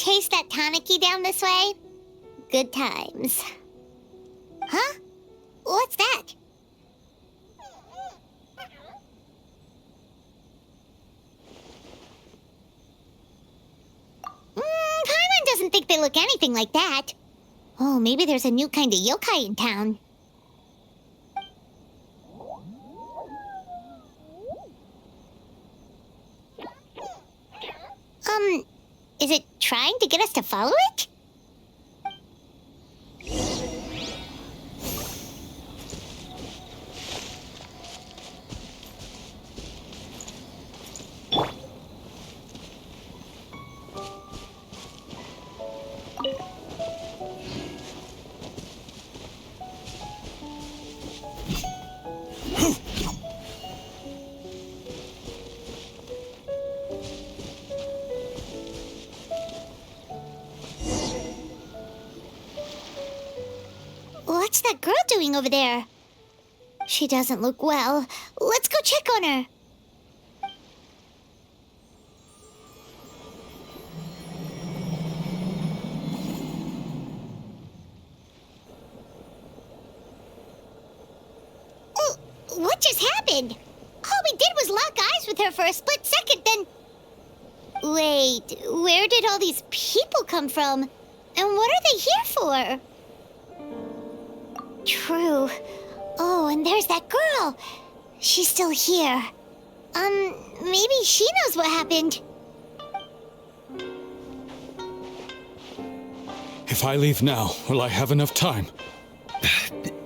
chase that Tanuki down this way? Good times. Huh? What's that? Paimon doesn't think they look anything like that. Oh, maybe there's a new kind of yokai in town. Is it trying to get us to follow it? What's that girl doing over there? She doesn't look well. Let's go check on her. Oh, what just happened? All we did was lock eyes with her for a split second, then... Wait, where did all these people come from? And what are they here for? True. Oh, and there's that girl. She's still here. Maybe she knows what happened. If I leave now, will I have enough time?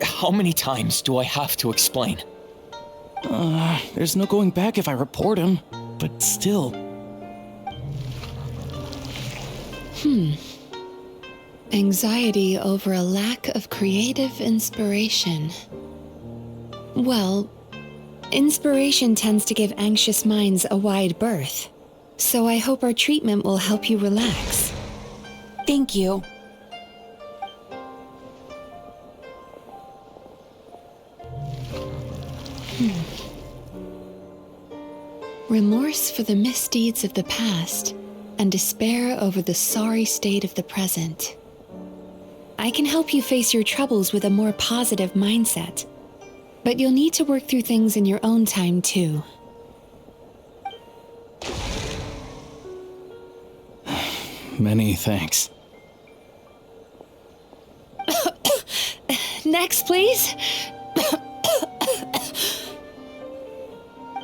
How many times do I have to explain? There's no going back if I report him, but still. Anxiety over a lack of creative inspiration. Well, inspiration tends to give anxious minds a wide berth, so I hope our treatment will help you relax. Thank you. Remorse for the misdeeds of the past, and despair over the sorry state of the present. I can help you face your troubles with a more positive mindset, but you'll need to work through things in your own time too. Many thanks. Next, please.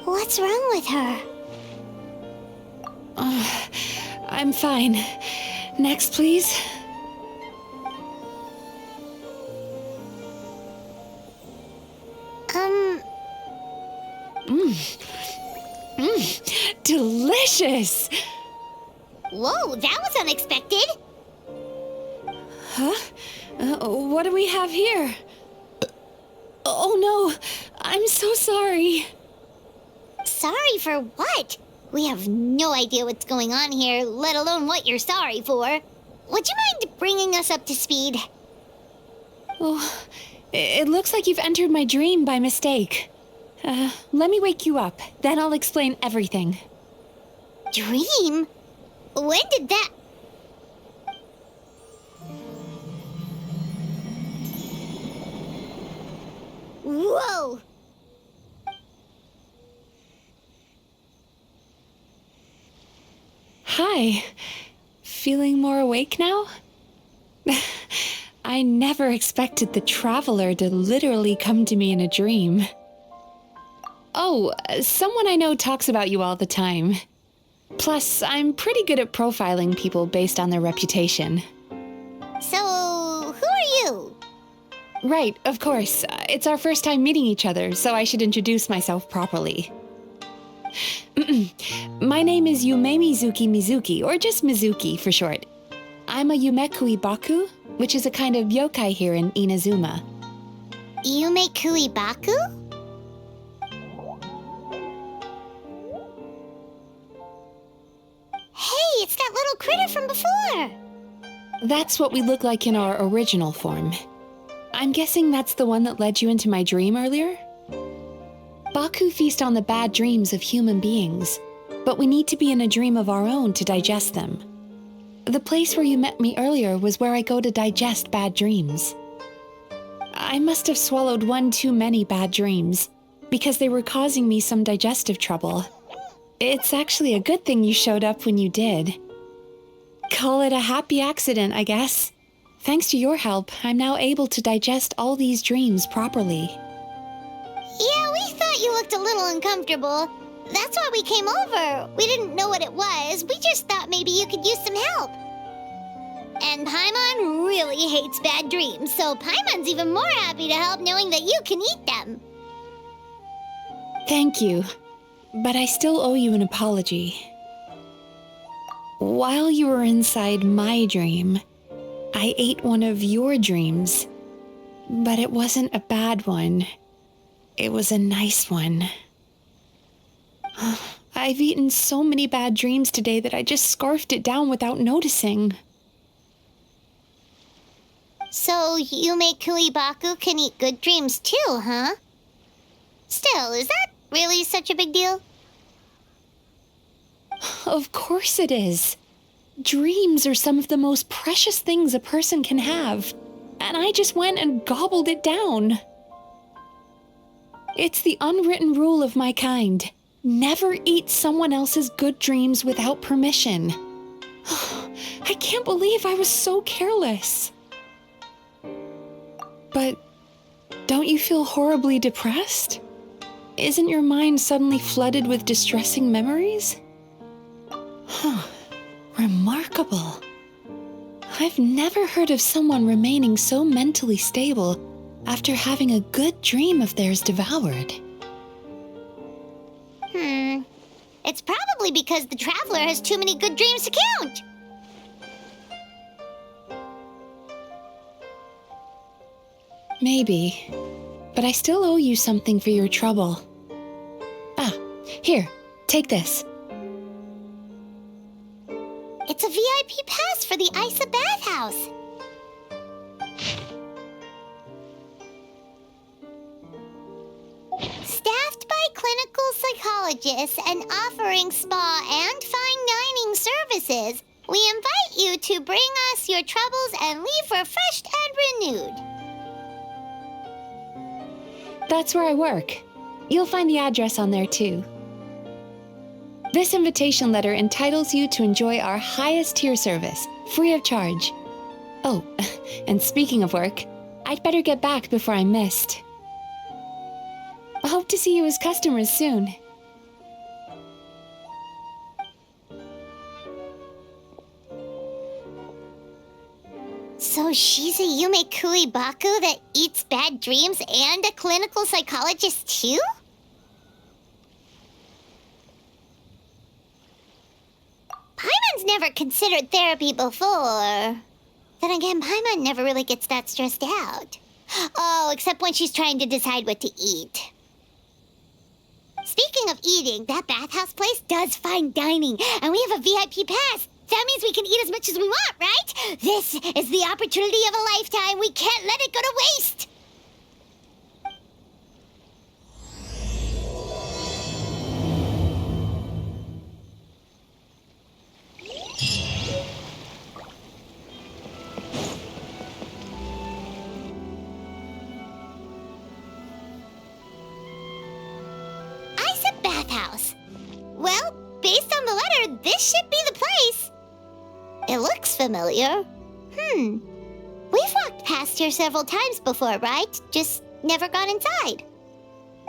What's wrong with her? I'm fine. Next, please. Delicious! Whoa, that was unexpected. Huh? What do we have here? Oh no, I'm so sorry. Sorry for what? We have no idea what's going on here, let alone what you're sorry for. Would you mind bringing us up to speed? Oh, it looks like you've entered my dream by mistake. Let me wake you up, then I'll explain everything. Dream? When did that... Whoa! Hi. Feeling more awake now? I never expected the Traveler to literally come to me in a dream. Oh, someone I know talks about you all the time. Plus, I'm pretty good at profiling people based on their reputation. So, who are you? Right, of course. It's our first time meeting each other, so I should introduce myself properly. My name is Yume Mizuki, or just Mizuki for short. I'm a Yumekui Baku, which is a kind of yokai here in Inazuma. Yumekui Baku? Hey, it's that little critter from before! That's what we look like in our original form. I'm guessing that's the one that led you into my dream earlier? Baku feast on the bad dreams of human beings, but we need to be in a dream of our own to digest them. The place where you met me earlier was where I go to digest bad dreams. I must have swallowed one too many bad dreams, because they were causing me some digestive trouble. It's actually a good thing you showed up when you did. Call it a happy accident, I guess. Thanks to your help, I'm now able to digest all these dreams properly. Yeah, we thought you looked a little uncomfortable. That's why we came over. We didn't know what it was. We just thought maybe you could use some help. And Paimon really hates bad dreams, so Paimon's even more happy to help knowing that you can eat them. Thank you, but I still owe you an apology. While you were inside my dream, I ate one of your dreams, but it wasn't a bad one. It was a nice one. I've eaten so many bad dreams today that I just scarfed it down without noticing. So Yume Kuibaku can eat good dreams too, huh? Still, is that really such a big deal? Of course it is. Dreams are some of the most precious things a person can have, and I just went and gobbled it down. It's the unwritten rule of my kind. Never eat someone else's good dreams without permission. I can't believe I was so careless. But don't you feel horribly depressed? Isn't your mind suddenly flooded with distressing memories? Remarkable. I've never heard of someone remaining so mentally stable after having a good dream of theirs devoured. It's probably because the traveler has too many good dreams to count. Maybe, but I still owe you something for your trouble. Here, take this. It's a VIP pass for the Isa bathhouse. Staffed by clinical psychologists and offering spa and fine dining services, we invite you to bring us your troubles and leave refreshed and renewed. That's where I work. You'll find the address on there too. This invitation letter entitles you to enjoy our highest tier service, free of charge. Oh, and speaking of work, I'd better get back before I'm missed. I hope to see you as customers soon. So she's a Yume Kuibaku that eats bad dreams and a clinical psychologist too? Paimon's never considered therapy before. Then again, Paimon never really gets that stressed out. Oh, except when she's trying to decide what to eat. Speaking of eating, that bathhouse place does fine dining, and we have a VIP pass. That means we can eat as much as we want, right? This is the opportunity of a lifetime. We can't let it go to waste. Isa bathhouse. Well, based on the letter, this should be the place. It looks familiar. We've walked past here several times before, right? Just never gone inside.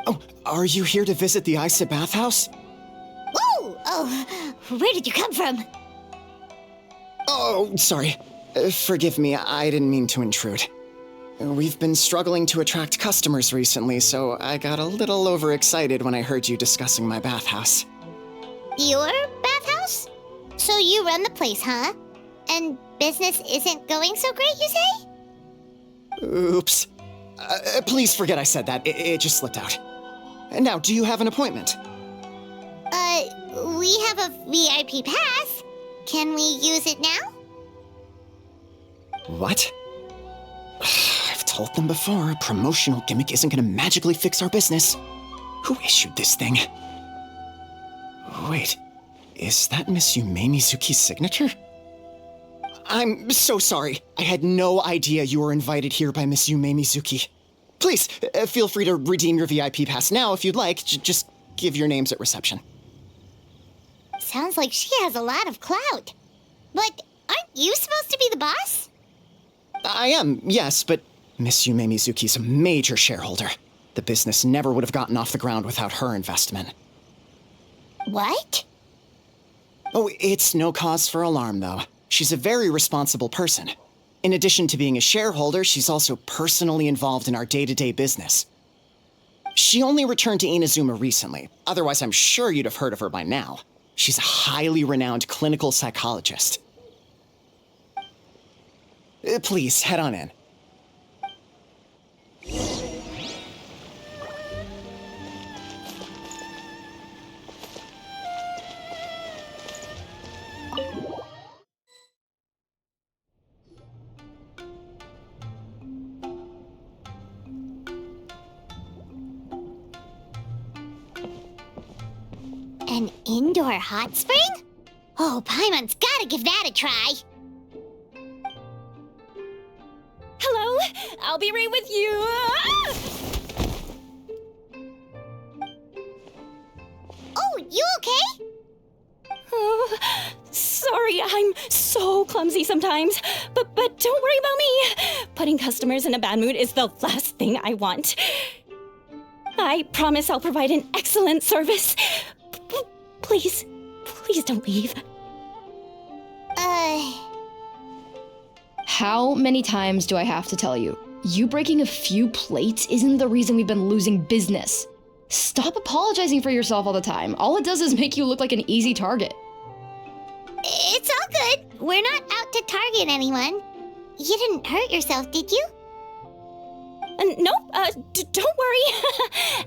Oh, are you here to visit the Isa bathhouse? Ooh! Oh, where did you come from? Oh, sorry. Forgive me, I didn't mean to intrude. We've been struggling to attract customers recently, so I got a little overexcited when I heard you discussing my bathhouse. Your bathhouse? So you run the place, huh? And business isn't going so great, you say? Oops. Please forget I said that. It just slipped out. Now, do you have an appointment? We have a VIP pass. Can we use it now? What? I've told them before, a promotional gimmick isn't gonna magically fix our business. Who issued this thing? Wait, is that Miss Yume Mizuki's signature? I'm so sorry. I had no idea you were invited here by Miss Yume Mizuki. Please, feel free to redeem your VIP pass now if you'd like. Just give your names at reception. Sounds like she has a lot of clout. But aren't you supposed to be the boss? I am, yes, but Miss Yume Mizuki's a major shareholder. The business never would have gotten off the ground without her investment. What? Oh, it's no cause for alarm, though. She's a very responsible person. In addition to being a shareholder, she's also personally involved in our day-to-day business. She only returned to Inazuma recently. Otherwise, I'm sure you'd have heard of her by now. She's a highly renowned clinical psychologist. Please, head on in. An indoor hot spring? Oh, Paimon's gotta give that a try. Hello? I'll be right with you. Oh, you okay? Oh, sorry, I'm so clumsy sometimes. But don't worry about me. Putting customers in a bad mood is the last thing I want. I promise I'll provide an excellent service. Please don't leave. How many times do I have to tell you? You breaking a few plates isn't the reason we've been losing business. Stop apologizing for yourself all the time. All it does is make you look like an easy target. It's all good. We're not out to target anyone. You didn't hurt yourself, did you? Nope, don't worry.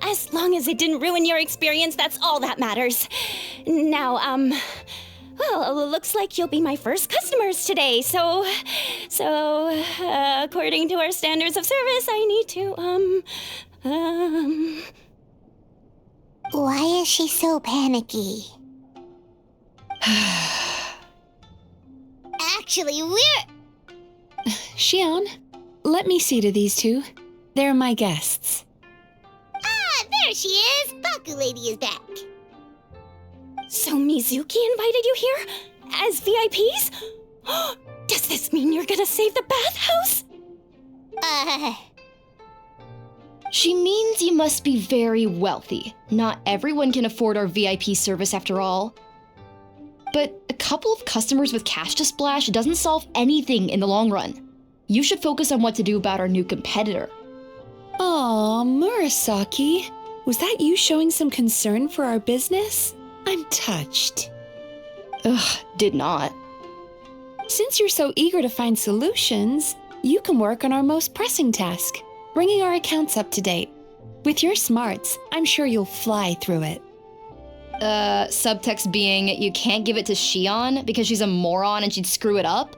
As long as it didn't ruin your experience, that's all that matters. Now, well, looks like you'll be my first customers today, so, according to our standards of service, I need to, Why is she so panicky? Actually, we're... Xion, let me see to these two. They're my guests. Ah, there she is! Baku Lady is back. So Mizuki invited you here? As VIPs? Does this mean you're gonna save the bathhouse? She means you must be very wealthy. Not everyone can afford our VIP service after all. But a couple of customers with cash to splash doesn't solve anything in the long run. You should focus on what to do about our new competitor. Aw, Murasaki. Was that you showing some concern for our business? I'm touched. Ugh, did not. Since you're so eager to find solutions, you can work on our most pressing task, bringing our accounts up to date. With your smarts, I'm sure you'll fly through it. Subtext being, you can't give it to Xion because she's a moron and she'd screw it up?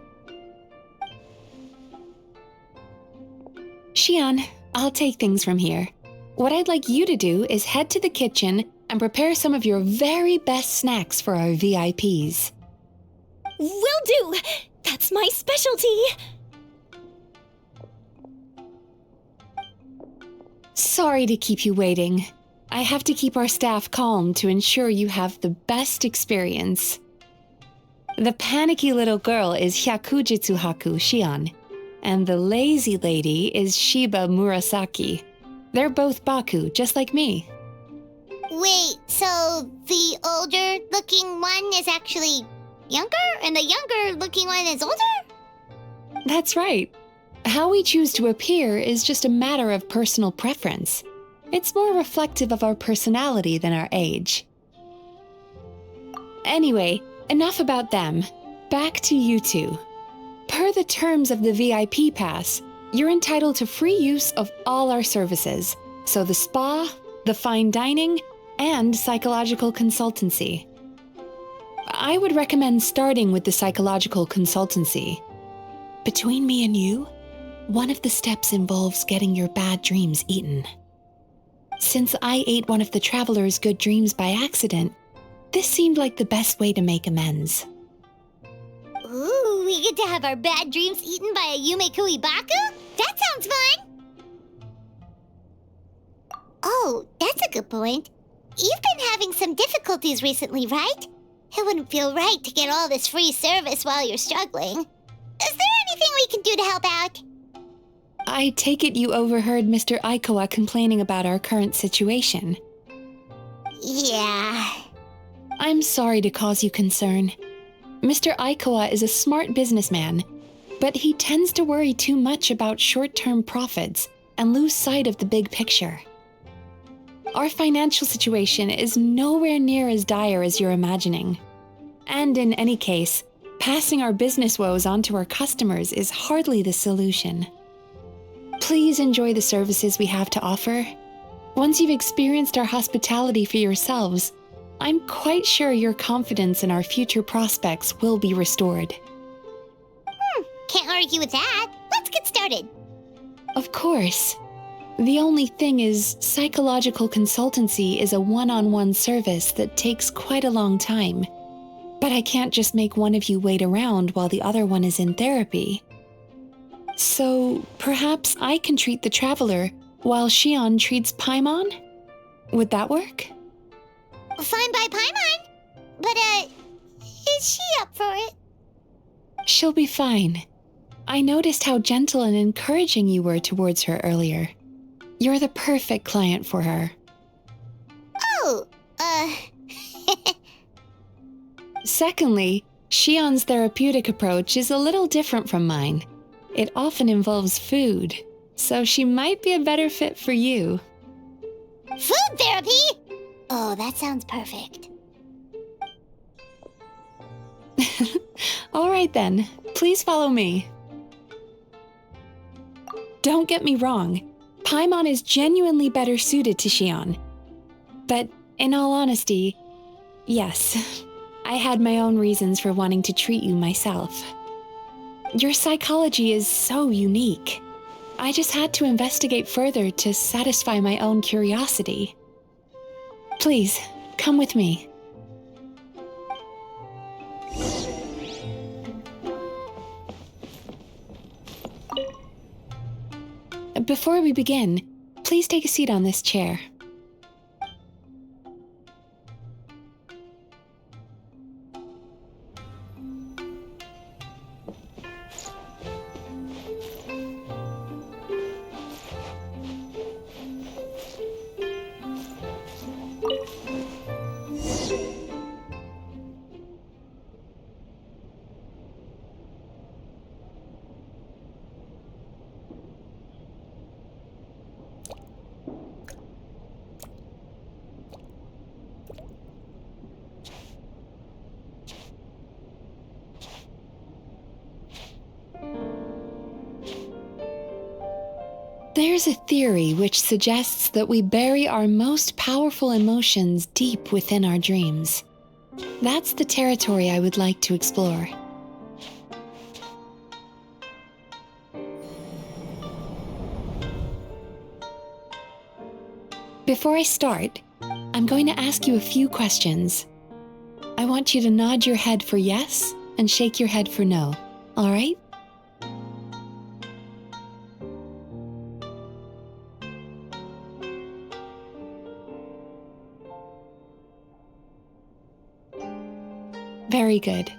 Xion, I'll take things from here. What I'd like you to do is head to the kitchen and prepare some of your very best snacks for our VIPs. Will do! That's my specialty! Sorry to keep you waiting. I have to keep our staff calm to ensure you have the best experience. The panicky little girl is Hyakujitsu Haku Xion, and the lazy lady is Shiba Murasaki. They're both Baku, just like me. Wait, so the older-looking one is actually younger, and the younger-looking one is older? That's right. How we choose to appear is just a matter of personal preference. It's more reflective of our personality than our age. Anyway, enough about them. Back to you two. Per the terms of the VIP pass, you're entitled to free use of all our services, so the spa, the fine dining, and psychological consultancy. I would recommend starting with the psychological consultancy. Between me and you, one of the steps involves getting your bad dreams eaten. Since I ate one of the traveler's good dreams by accident, this seemed like the best way to make amends. Ooh, We get to have our bad dreams eaten by a Yumekui Baku? That sounds fun! Oh, that's a good point. You've been having some difficulties recently, right? It wouldn't feel right to get all this free service while you're struggling. Is there anything we can do to help out? I take it you overheard Mr. Aikawa complaining about our current situation. Yeah. I'm sorry to cause you concern. Mr. Aikawa is a smart businessman, but he tends to worry too much about short-term profits and lose sight of the big picture. Our financial situation is nowhere near as dire as you're imagining. And in any case, passing our business woes on to our customers is hardly the solution. Please enjoy the services we have to offer. Once you've experienced our hospitality for yourselves, I'm quite sure your confidence in our future prospects will be restored. Can't argue with that. Let's get started. Of course. The only thing is, psychological consultancy is a one-on-one service that takes quite a long time. But I can't just make one of you wait around while the other one is in therapy. So, perhaps I can treat the traveler while Shion treats Paimon? Would that work? Fine by Paimon. But, is she up for it? She'll be fine. I noticed how gentle and encouraging you were towards her earlier. You're the perfect client for her. Oh, Secondly, Shion's therapeutic approach is a little different from mine. It often involves food, so she might be a better fit for you. Food therapy? Oh, that sounds perfect. All right then, please follow me. Don't get me wrong, Paimon is genuinely better suited to Shion. But in all honesty, yes, I had my own reasons for wanting to treat you myself. Your psychology is so unique. I just had to investigate further to satisfy my own curiosity. Please, come with me. Before we begin, please take a seat on this chair. There's a theory which suggests that we bury our most powerful emotions deep within our dreams. That's the territory I would like to explore. Before I start, I'm going to ask you a few questions. I want you to nod your head for yes and shake your head for no, all right? Very good.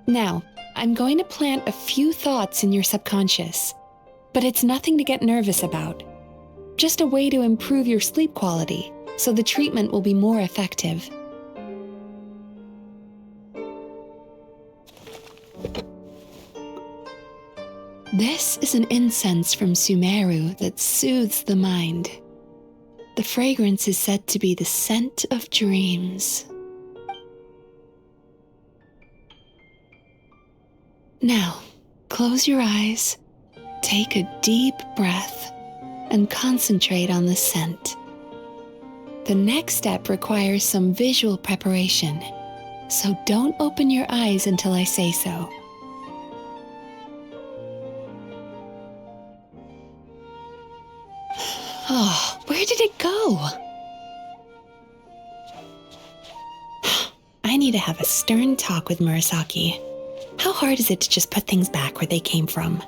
Now, I'm going to plant a few thoughts in your subconscious, but it's nothing to get nervous about. Just a way to improve your sleep quality, so the treatment will be more effective. This is an incense from Sumeru that soothes the mind. The fragrance is said to be the scent of dreams. Now, close your eyes, take a deep breath, and concentrate on the scent. The next step requires some visual preparation, so don't open your eyes until I say so. Oh, where did it go? I need to have a stern talk with Murasaki. How hard is it to just put things back where they came from?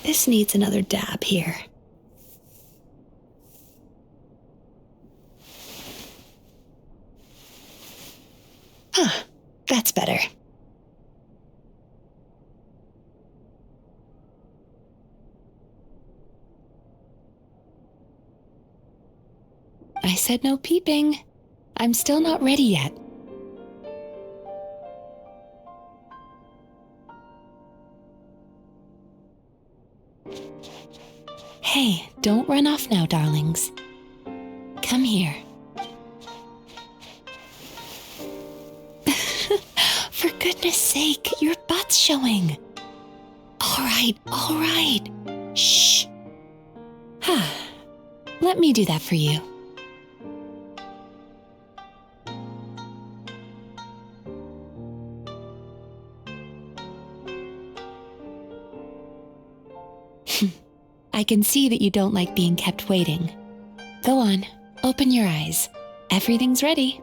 This needs another dab here. That's better. I said no peeping. I'm still not ready yet. Hey, don't run off now, darlings. Come here. For goodness sake, your butt's showing. All right. Shh. Let me do that for you. I can see that you don't like being kept waiting. Go on, open your eyes. Everything's ready.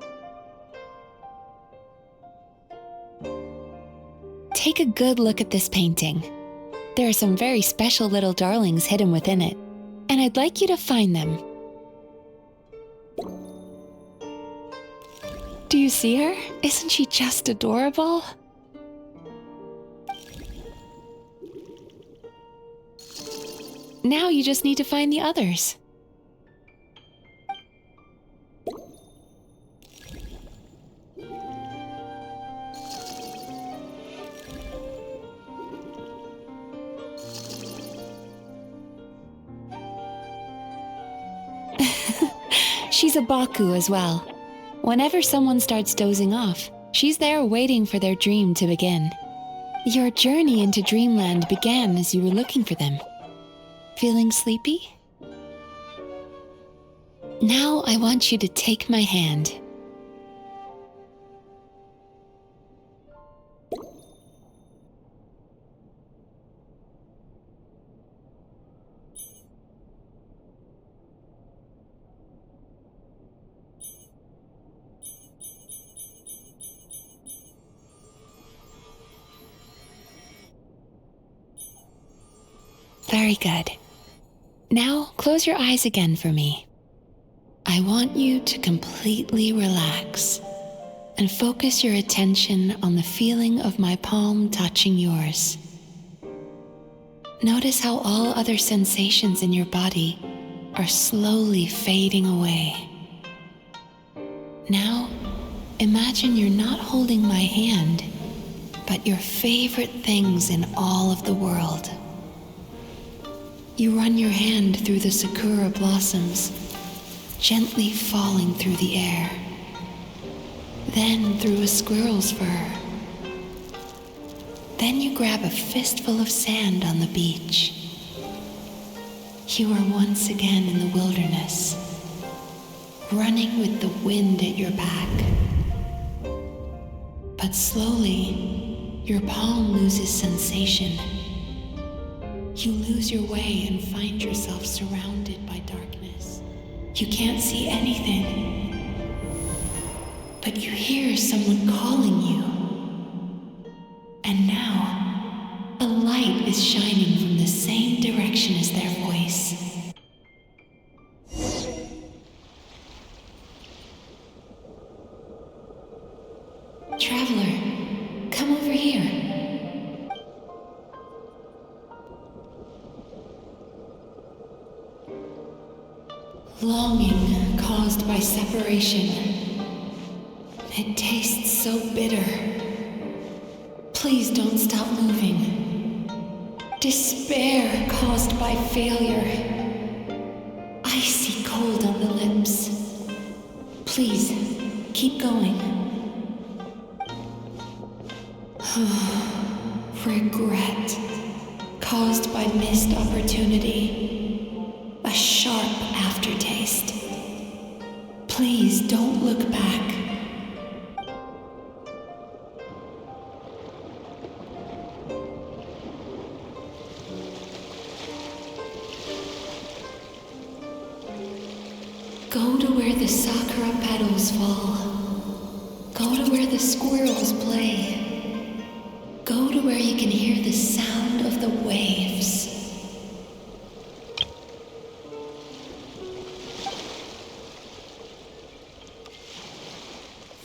Take a good look at this painting. There are some very special little darlings hidden within it, and I'd like you to find them. Do you see her? Isn't she just adorable? Now you just need to find the others. She's a Baku as well. Whenever someone starts dozing off, she's there waiting for their dream to begin. Your journey into Dreamland began as you were looking for them. Feeling sleepy? Now I want you to take my hand. Very good. Now, close your eyes again for me. I want you to completely relax and focus your attention on the feeling of my palm touching yours. Notice how all other sensations in your body are slowly fading away. Now, imagine you're not holding my hand, but your favorite things in all of the world. You run your hand through the sakura blossoms, gently falling through the air. Then through a squirrel's fur. Then you grab a fistful of sand on the beach. You are once again in the wilderness, running with the wind at your back. But slowly, your palm loses sensation. You lose your way and find yourself surrounded by darkness. You can't see anything, but you hear someone calling you. And now, a light is shining from the same direction as their voice. Traveler, come over here. Longing caused by separation. It tastes so bitter. Please don't stop moving. Despair caused by failure. Icy cold on the lips. Please, keep going. Regret caused by missed opportunity. A sharp aftertaste. Please don't look back. Go to where the sakura petals fall. the squirrels play. Go to where you can hear the sound of the waves.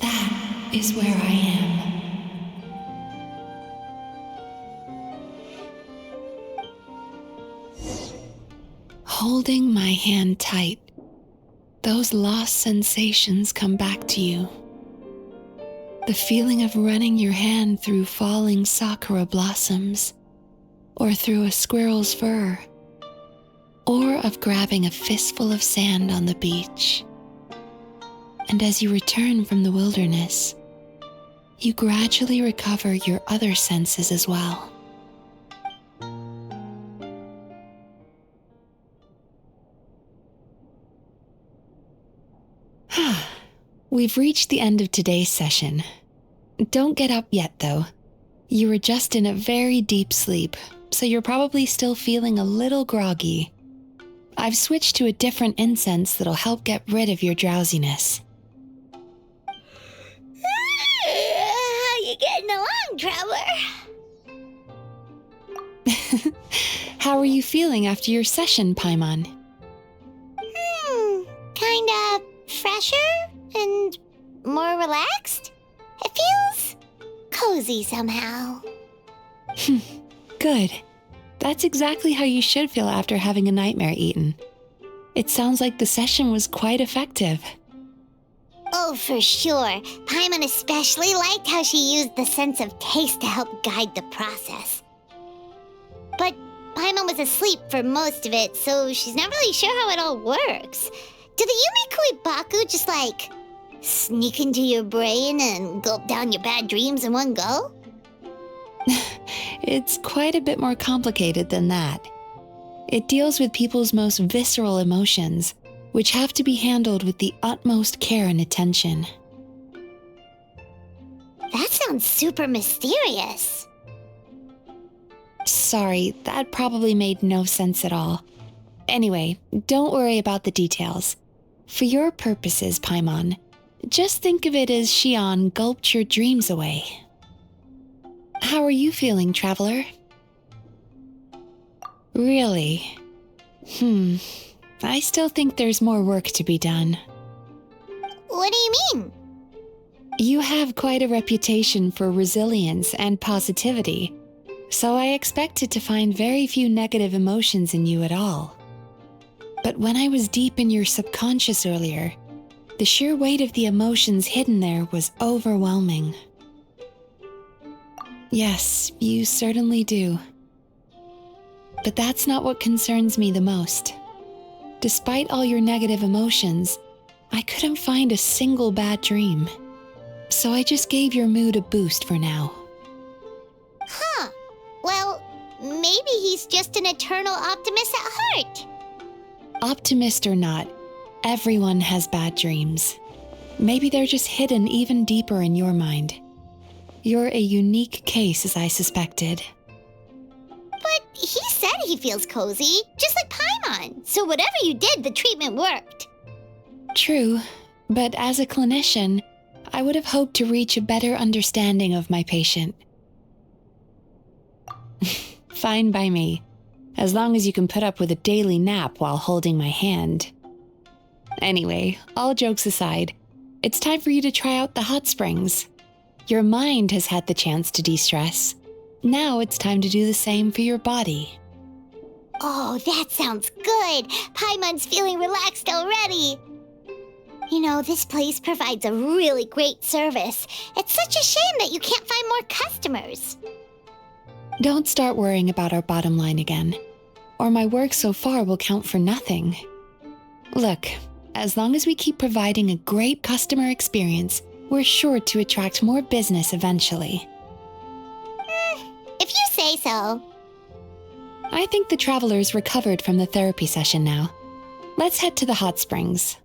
That is where I am. Holding my hand tight, those lost sensations come back to you. The feeling of running your hand through falling sakura blossoms, or through a squirrel's fur, or of grabbing a fistful of sand on the beach. And as you return from the wilderness, you gradually recover your other senses as well. We've reached the end of today's session. Don't get up yet, though. You were just in a very deep sleep, so you're probably still feeling a little groggy. I've switched to a different incense that'll help get rid of your drowsiness. How you getting along, Traveler? How are you feeling after your session, Paimon? Kinda fresher and more relaxed. It feels cozy somehow. Good. That's exactly how you should feel after having a nightmare eaten. It sounds like the session was quite effective. Oh, for sure. Paimon especially liked how she used the sense of taste to help guide the process. But Paimon was asleep for most of it, so she's not really sure how it all works. Do the Yumiko Ibaku just sneak into your brain and gulp down your bad dreams in one go? It's quite a bit more complicated than that. It deals with people's most visceral emotions, which have to be handled with the utmost care and attention. That sounds super mysterious. Sorry, that probably made no sense at all. Anyway, don't worry about the details. For your purposes, Paimon, just think of it as Xion gulped your dreams away. How are you feeling, Traveler? Really? I still think there's more work to be done. What do you mean? You have quite a reputation for resilience and positivity, so I expected to find very few negative emotions in you at all. But when I was deep in your subconscious earlier, the sheer weight of the emotions hidden there was overwhelming. Yes, you certainly do. But that's not what concerns me the most. Despite all your negative emotions, I couldn't find a single bad dream. So I just gave your mood a boost for now. Huh. Well, maybe he's just an eternal optimist at heart. Optimist or not, everyone has bad dreams. Maybe they're just hidden even deeper in your mind. You're a unique case, as I suspected. But he said he feels cozy, just like Paimon. So whatever you did, the treatment worked. True, but as a clinician, I would have hoped to reach a better understanding of my patient. Fine by me, as long as you can put up with a daily nap while holding my hand. Anyway, all jokes aside, it's time for you to try out the hot springs. Your mind has had the chance to de-stress. Now it's time to do the same for your body. Oh, that sounds good. Paimon's feeling relaxed already. You know, this place provides a really great service. It's such a shame that you can't find more customers. Don't start worrying about our bottom line again, or my work so far will count for nothing. Look, as long as we keep providing a great customer experience, we're sure to attract more business eventually. If you say so. I think the traveler's recovered from the therapy session now. Let's head to the hot springs.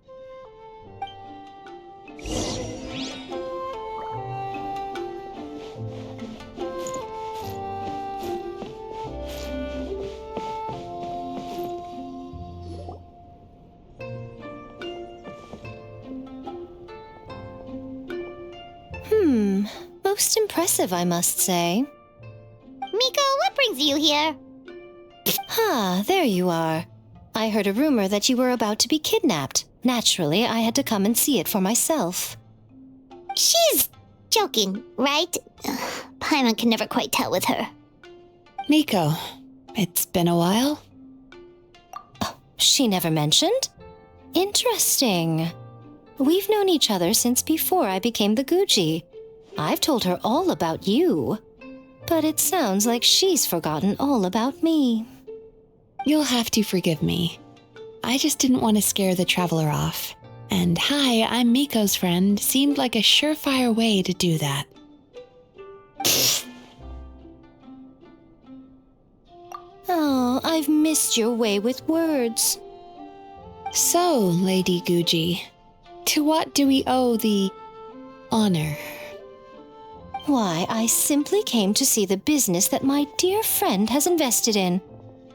impressive, I must say. Miko, what brings you here? There you are. I heard a rumor that you were about to be kidnapped. Naturally, I had to come and see it for myself. She's joking, right? Paimon can never quite tell with her. Miko, it's been a while. She never mentioned? Interesting. We've known each other since before I became the Guji. I've told her all about you. But it sounds like she's forgotten all about me. You'll have to forgive me. I just didn't want to scare the traveler off. And hi, I'm Miko's friend seemed like a surefire way to do that. Oh, I've missed your way with words. So, Lady Guji, to what do we owe the honor? Why, I simply came to see the business that my dear friend has invested in.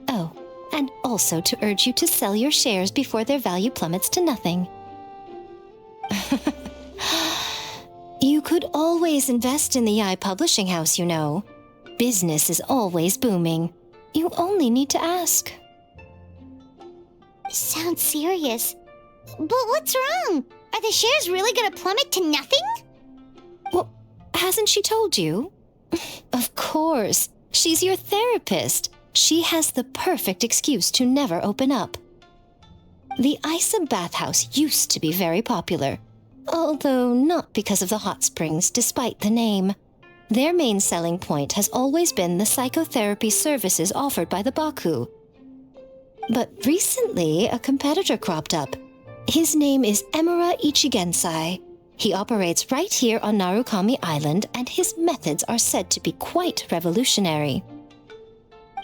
Oh, and also to urge you to sell your shares before their value plummets to nothing. You could always invest in the publishing house, you know. Business is always booming. You only need to ask. Sounds serious. But what's wrong? Are the shares really gonna plummet to nothing? Well, hasn't she told you? Of course. She's your therapist. She has the perfect excuse to never open up. The Isa bathhouse used to be very popular, although not because of the hot springs, despite the name. Their main selling point has always been the psychotherapy services offered by the Baku. But recently, a competitor cropped up. His name is Emura Ichigensai. He operates right here on Narukami Island, and his methods are said to be quite revolutionary.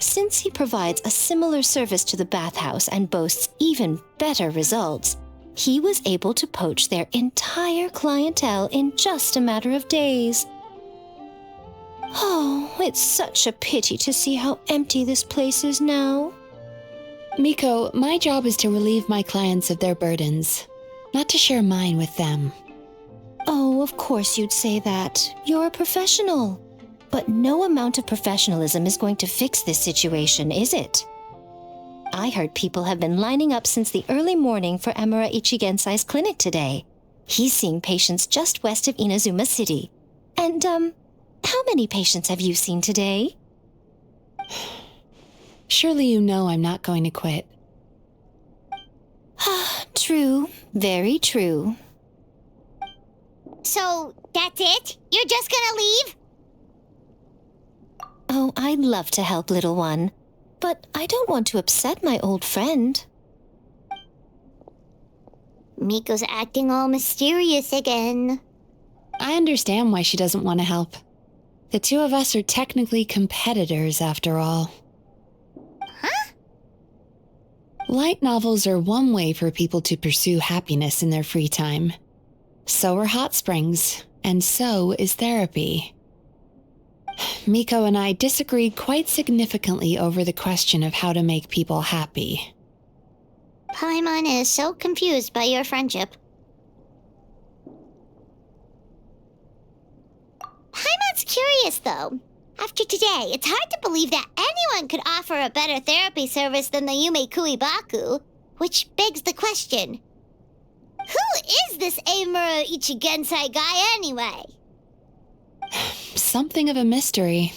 Since he provides a similar service to the bathhouse and boasts even better results, he was able to poach their entire clientele in just a matter of days. Oh, it's such a pity to see how empty this place is now. Miko, my job is to relieve my clients of their burdens, not to share mine with them. Oh, of course you'd say that. You're a professional. But no amount of professionalism is going to fix this situation, is it? I heard people have been lining up since the early morning for Emura Ichigensai's clinic today. He's seeing patients just west of Inazuma City. And, how many patients have you seen today? Surely you know I'm not going to quit. True. Very true. So, that's it? You're just gonna leave? Oh, I'd love to help, little one. But I don't want to upset my old friend. Miko's acting all mysterious again. I understand why she doesn't want to help. The two of us are technically competitors, after all. Huh? Light novels are one way for people to pursue happiness in their free time. So are hot springs, and so is therapy. Miko and I disagreed quite significantly over the question of how to make people happy. Paimon is so confused by your friendship. Paimon's curious, though. After today, it's hard to believe that anyone could offer a better therapy service than the Yume Baku, which begs the question, who is this Emura Ichigensai guy anyway? Something of a mystery.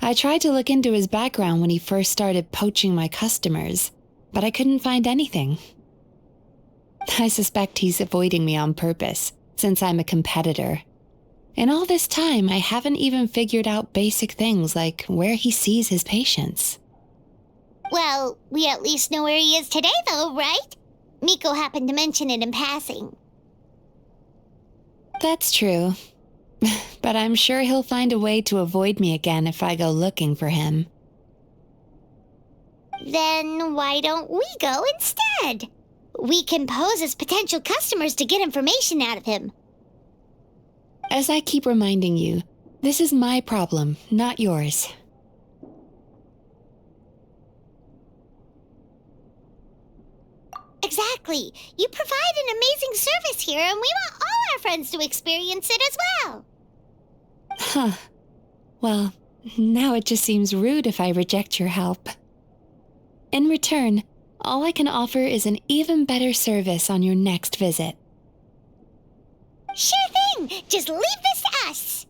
I tried to look into his background when he first started poaching my customers, but I couldn't find anything. I suspect he's avoiding me on purpose, since I'm a competitor. In all this time, I haven't even figured out basic things like where he sees his patients. Well, we at least know where he is today, though, right? Miko happened to mention it in passing. That's true. But I'm sure he'll find a way to avoid me again if I go looking for him. Then why don't we go instead? We can pose as potential customers to get information out of him. As I keep reminding you, this is my problem, not yours. Exactly. You provide an amazing service here, and we want all our friends to experience it as well. Well, now it just seems rude if I reject your help. In return, all I can offer is an even better service on your next visit. Sure thing! Just leave this to us!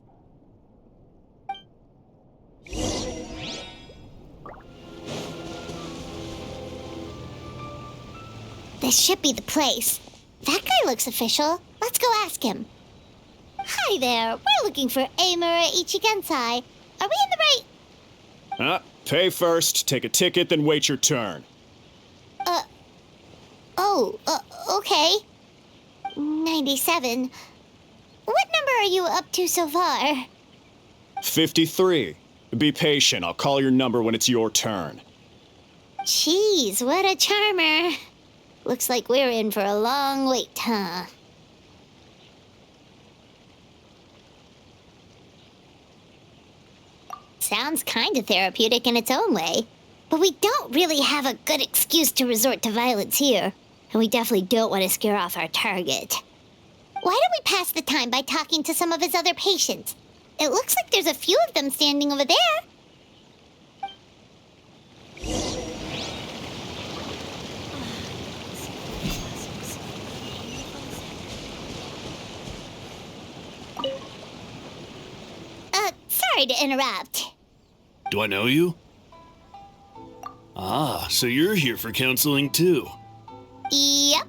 This should be the place. That guy looks official. Let's go ask him. Hi there. We're looking for Emura Ichigensai. Are we in the right... Pay first, take a ticket, then wait your turn. Okay. 97. What number are you up to so far? 53. Be patient, I'll call your number when it's your turn. Jeez, what a charmer. Looks like we're in for a long wait, huh? Sounds kind of therapeutic in its own way. But we don't really have a good excuse to resort to violence here. And we definitely don't want to scare off our target. Why don't we pass the time by talking to some of his other patients? It looks like there's a few of them standing over there. Sorry to interrupt. Do I know you? Ah, so you're here for counseling too. Yep.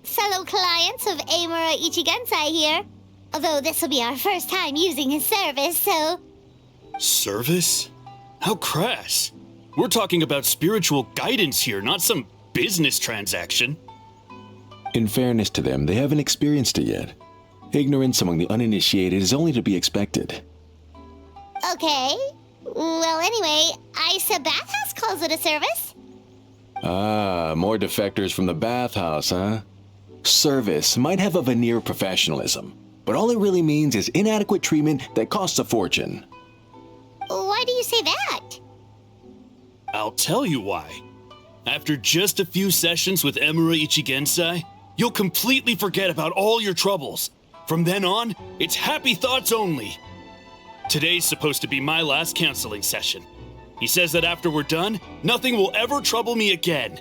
Fellow clients of Emura Ichigensai here. Although this will be our first time using his service, so... Service? How crass. We're talking about spiritual guidance here, not some business transaction. In fairness to them, they haven't experienced it yet. Ignorance among the uninitiated is only to be expected. Okay. Well, anyway, Isa Bathhouse calls it a service. Ah, more defectors from the bathhouse, huh? Service might have a veneer of professionalism, but all it really means is inadequate treatment that costs a fortune. Why do you say that? I'll tell you why. After just a few sessions with Emura Ichigensai, you'll completely forget about all your troubles. From then on, it's happy thoughts only. Today's supposed to be my last counseling session. He says that after we're done, nothing will ever trouble me again.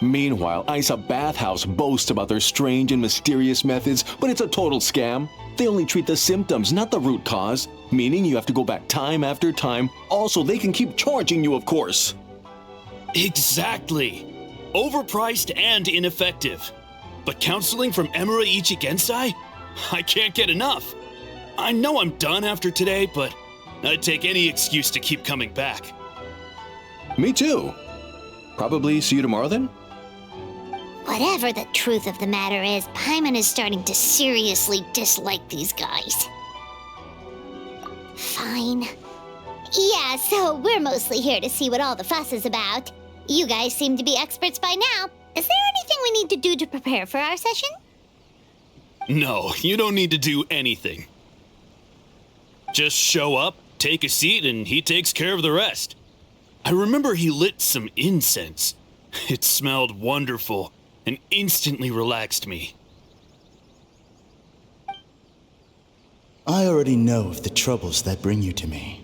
Meanwhile, Isa Bathhouse boasts about their strange and mysterious methods, but it's a total scam. They only treat the symptoms, not the root cause, meaning you have to go back time after time. Also, they can keep charging you, of course. Exactly. Overpriced and ineffective. But counseling from Emura Ichigensai? I can't get enough. I know I'm done after today, but I'd take any excuse to keep coming back. Me too. Probably see you tomorrow then? Whatever the truth of the matter is, Paimon is starting to seriously dislike these guys. Fine. Yeah, so we're mostly here to see what all the fuss is about. You guys seem to be experts by now. Is there anything we need to do to prepare for our session? No, you don't need to do anything. Just show up, take a seat, and he takes care of the rest. I remember he lit some incense. It smelled wonderful and instantly relaxed me. I already know of the troubles that bring you to me.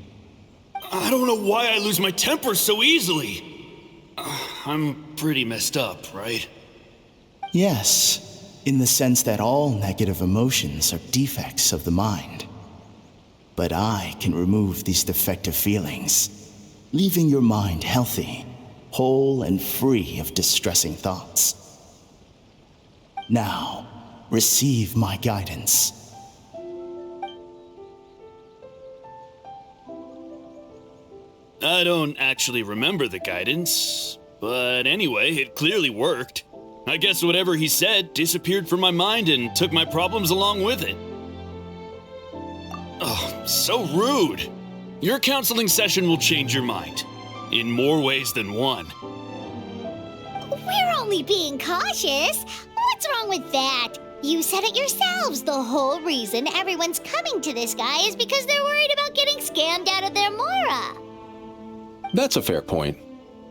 I don't know why I lose my temper so easily. I'm pretty messed up, right? Yes, in the sense that all negative emotions are defects of the mind. But I can remove these defective feelings, leaving your mind healthy, whole and free of distressing thoughts. Now, receive my guidance. I don't actually remember the guidance, but anyway, it clearly worked. I guess whatever he said disappeared from my mind and took my problems along with it. Oh, so rude. Your counseling session will change your mind, in more ways than one. We're only being cautious. What's wrong with that? You said it yourselves. The whole reason everyone's coming to this guy is because they're worried about getting scammed out of their Mora. That's a fair point.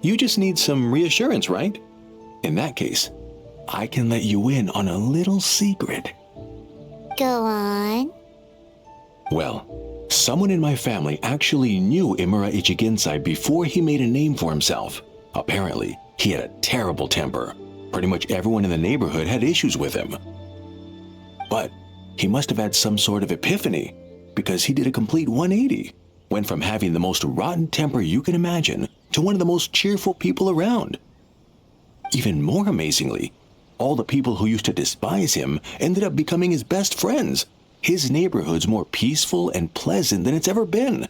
You just need some reassurance, right? In that case, I can let you in on a little secret. Go on. Well, Someone in my family actually knew Emura Ichigensai before he made a name for himself. Apparently, he had a terrible temper. Pretty much everyone in the neighborhood had issues with him. But he must have had some sort of epiphany, because he did a complete 180. Went from having the most rotten temper you can imagine to one of the most cheerful people around. Even more amazingly, all the people who used to despise him ended up becoming his best friends. His neighborhood's more peaceful and pleasant than it's ever been.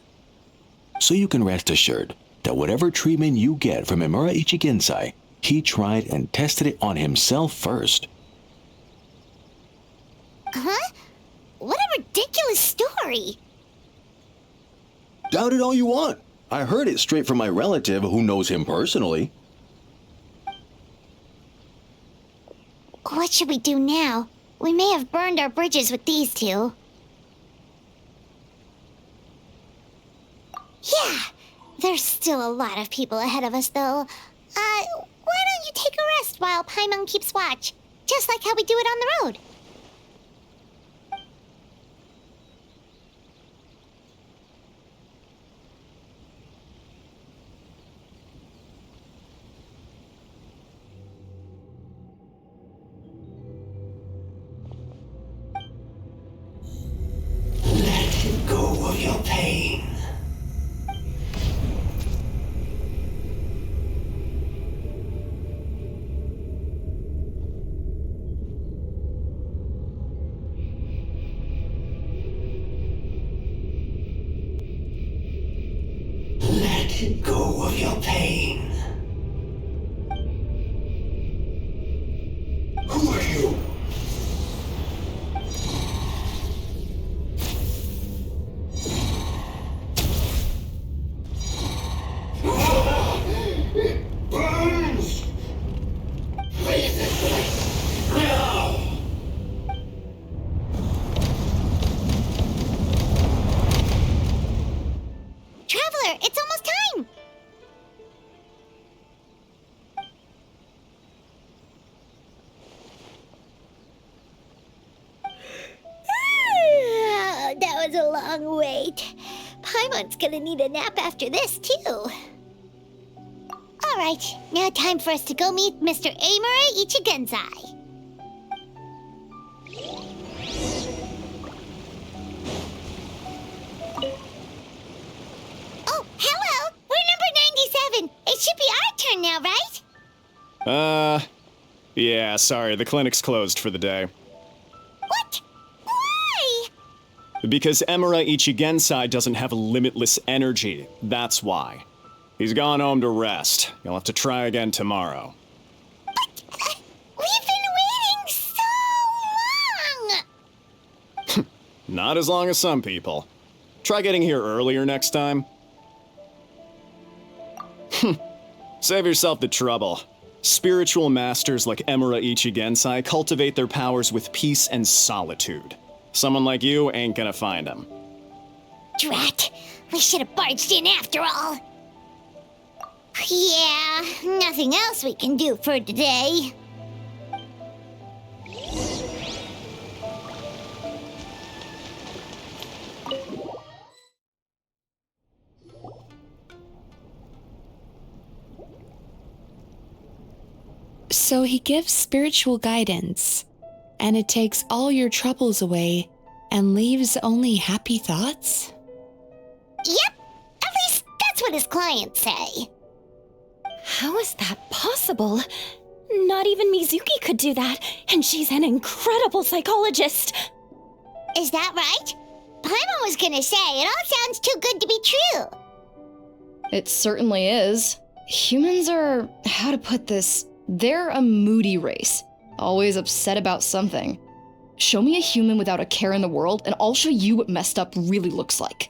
So you can rest assured that whatever treatment you get from Emura Ichigensai, he tried and tested it on himself first. Huh? What a ridiculous story! Doubt it all you want. I heard it straight from my relative who knows him personally. What should we do now? We may have burned our bridges with these two. Yeah, there's still a lot of people ahead of us, though. Why don't you take a rest while Paimon keeps watch? Just like how we do it on the road. Let go of your pain. Let go of your pain. Who are you? It burns! Leave this place now! Traveler, it's almost time! That was a long wait. Paimon's gonna need a nap after this, too. Alright, now time for us to go meet Mr. Emura Ichigensai. Oh, hello! We're number 97. It should be our turn now, right? Yeah, sorry, the clinic's closed for the day. What? Why? Because Emura Ichigensai doesn't have limitless energy, that's why. He's gone home to rest. You'll have to try again tomorrow. But, we've been waiting so long! Not as long as some people. Try getting here earlier next time. Save yourself the trouble. Spiritual masters like Emura Ichigensai cultivate their powers with peace and solitude. Someone like you ain't gonna find them. Drat! We should have barged in after all. Yeah, nothing else we can do for today. So he gives spiritual guidance, and it takes all your troubles away and leaves only happy thoughts? Yep, at least that's what his clients say. How is that possible? Not even Mizuki could do that, and she's an incredible psychologist. Is that right? Paimon was gonna say, it all sounds too good to be true. It certainly is. Humans are, how to put this, they're a moody race, always upset about something. Show me a human without a care in the world, and I'll show you what messed up really looks like.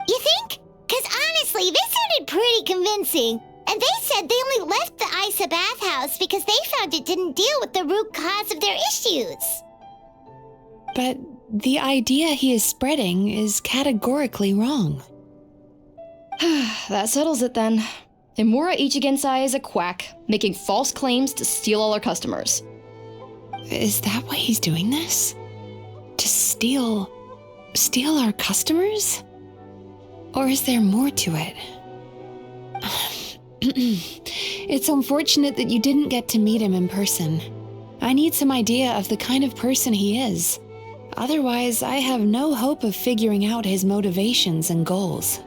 You think? 'Cause honestly, this sounded pretty convincing. And they said they only left the Isa bathhouse because they found it didn't deal with the root cause of their issues. But the idea he is spreading is categorically wrong. That settles it then. Emura Ichigensai is a quack, making false claims to steal all our customers. Is that why he's doing this? To steal our customers? Or is there more to it? It's unfortunate that you didn't get to meet him in person. I need some idea of the kind of person he is. Otherwise, I have no hope of figuring out his motivations and goals.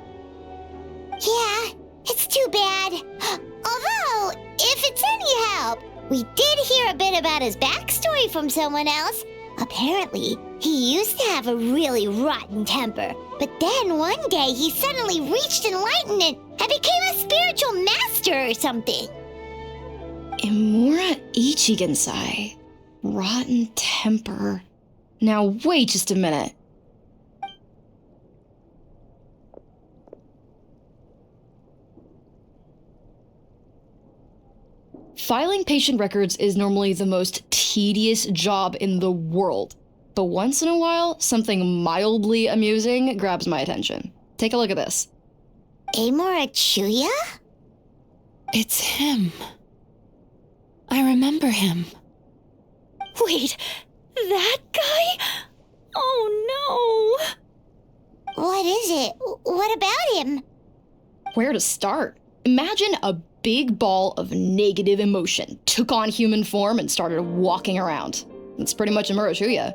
Yeah, it's too bad. Although, if it's any help, we did hear a bit about his backstory from someone else. Apparently, he used to have a really rotten temper, but then one day he suddenly reached enlightenment and became a spiritual master or something. Emura Ichigensai. Rotten temper. Now wait just a minute. Filing patient records is normally the most tedious job in the world. But once in a while, something mildly amusing grabs my attention. Take a look at this. Emura Chuuya? It's him. I remember him. Wait, that guy? Oh no! What is it? What about him? Where to start? Imagine a big ball of negative emotion took on human form and started walking around. That's pretty much Emura Chuuya.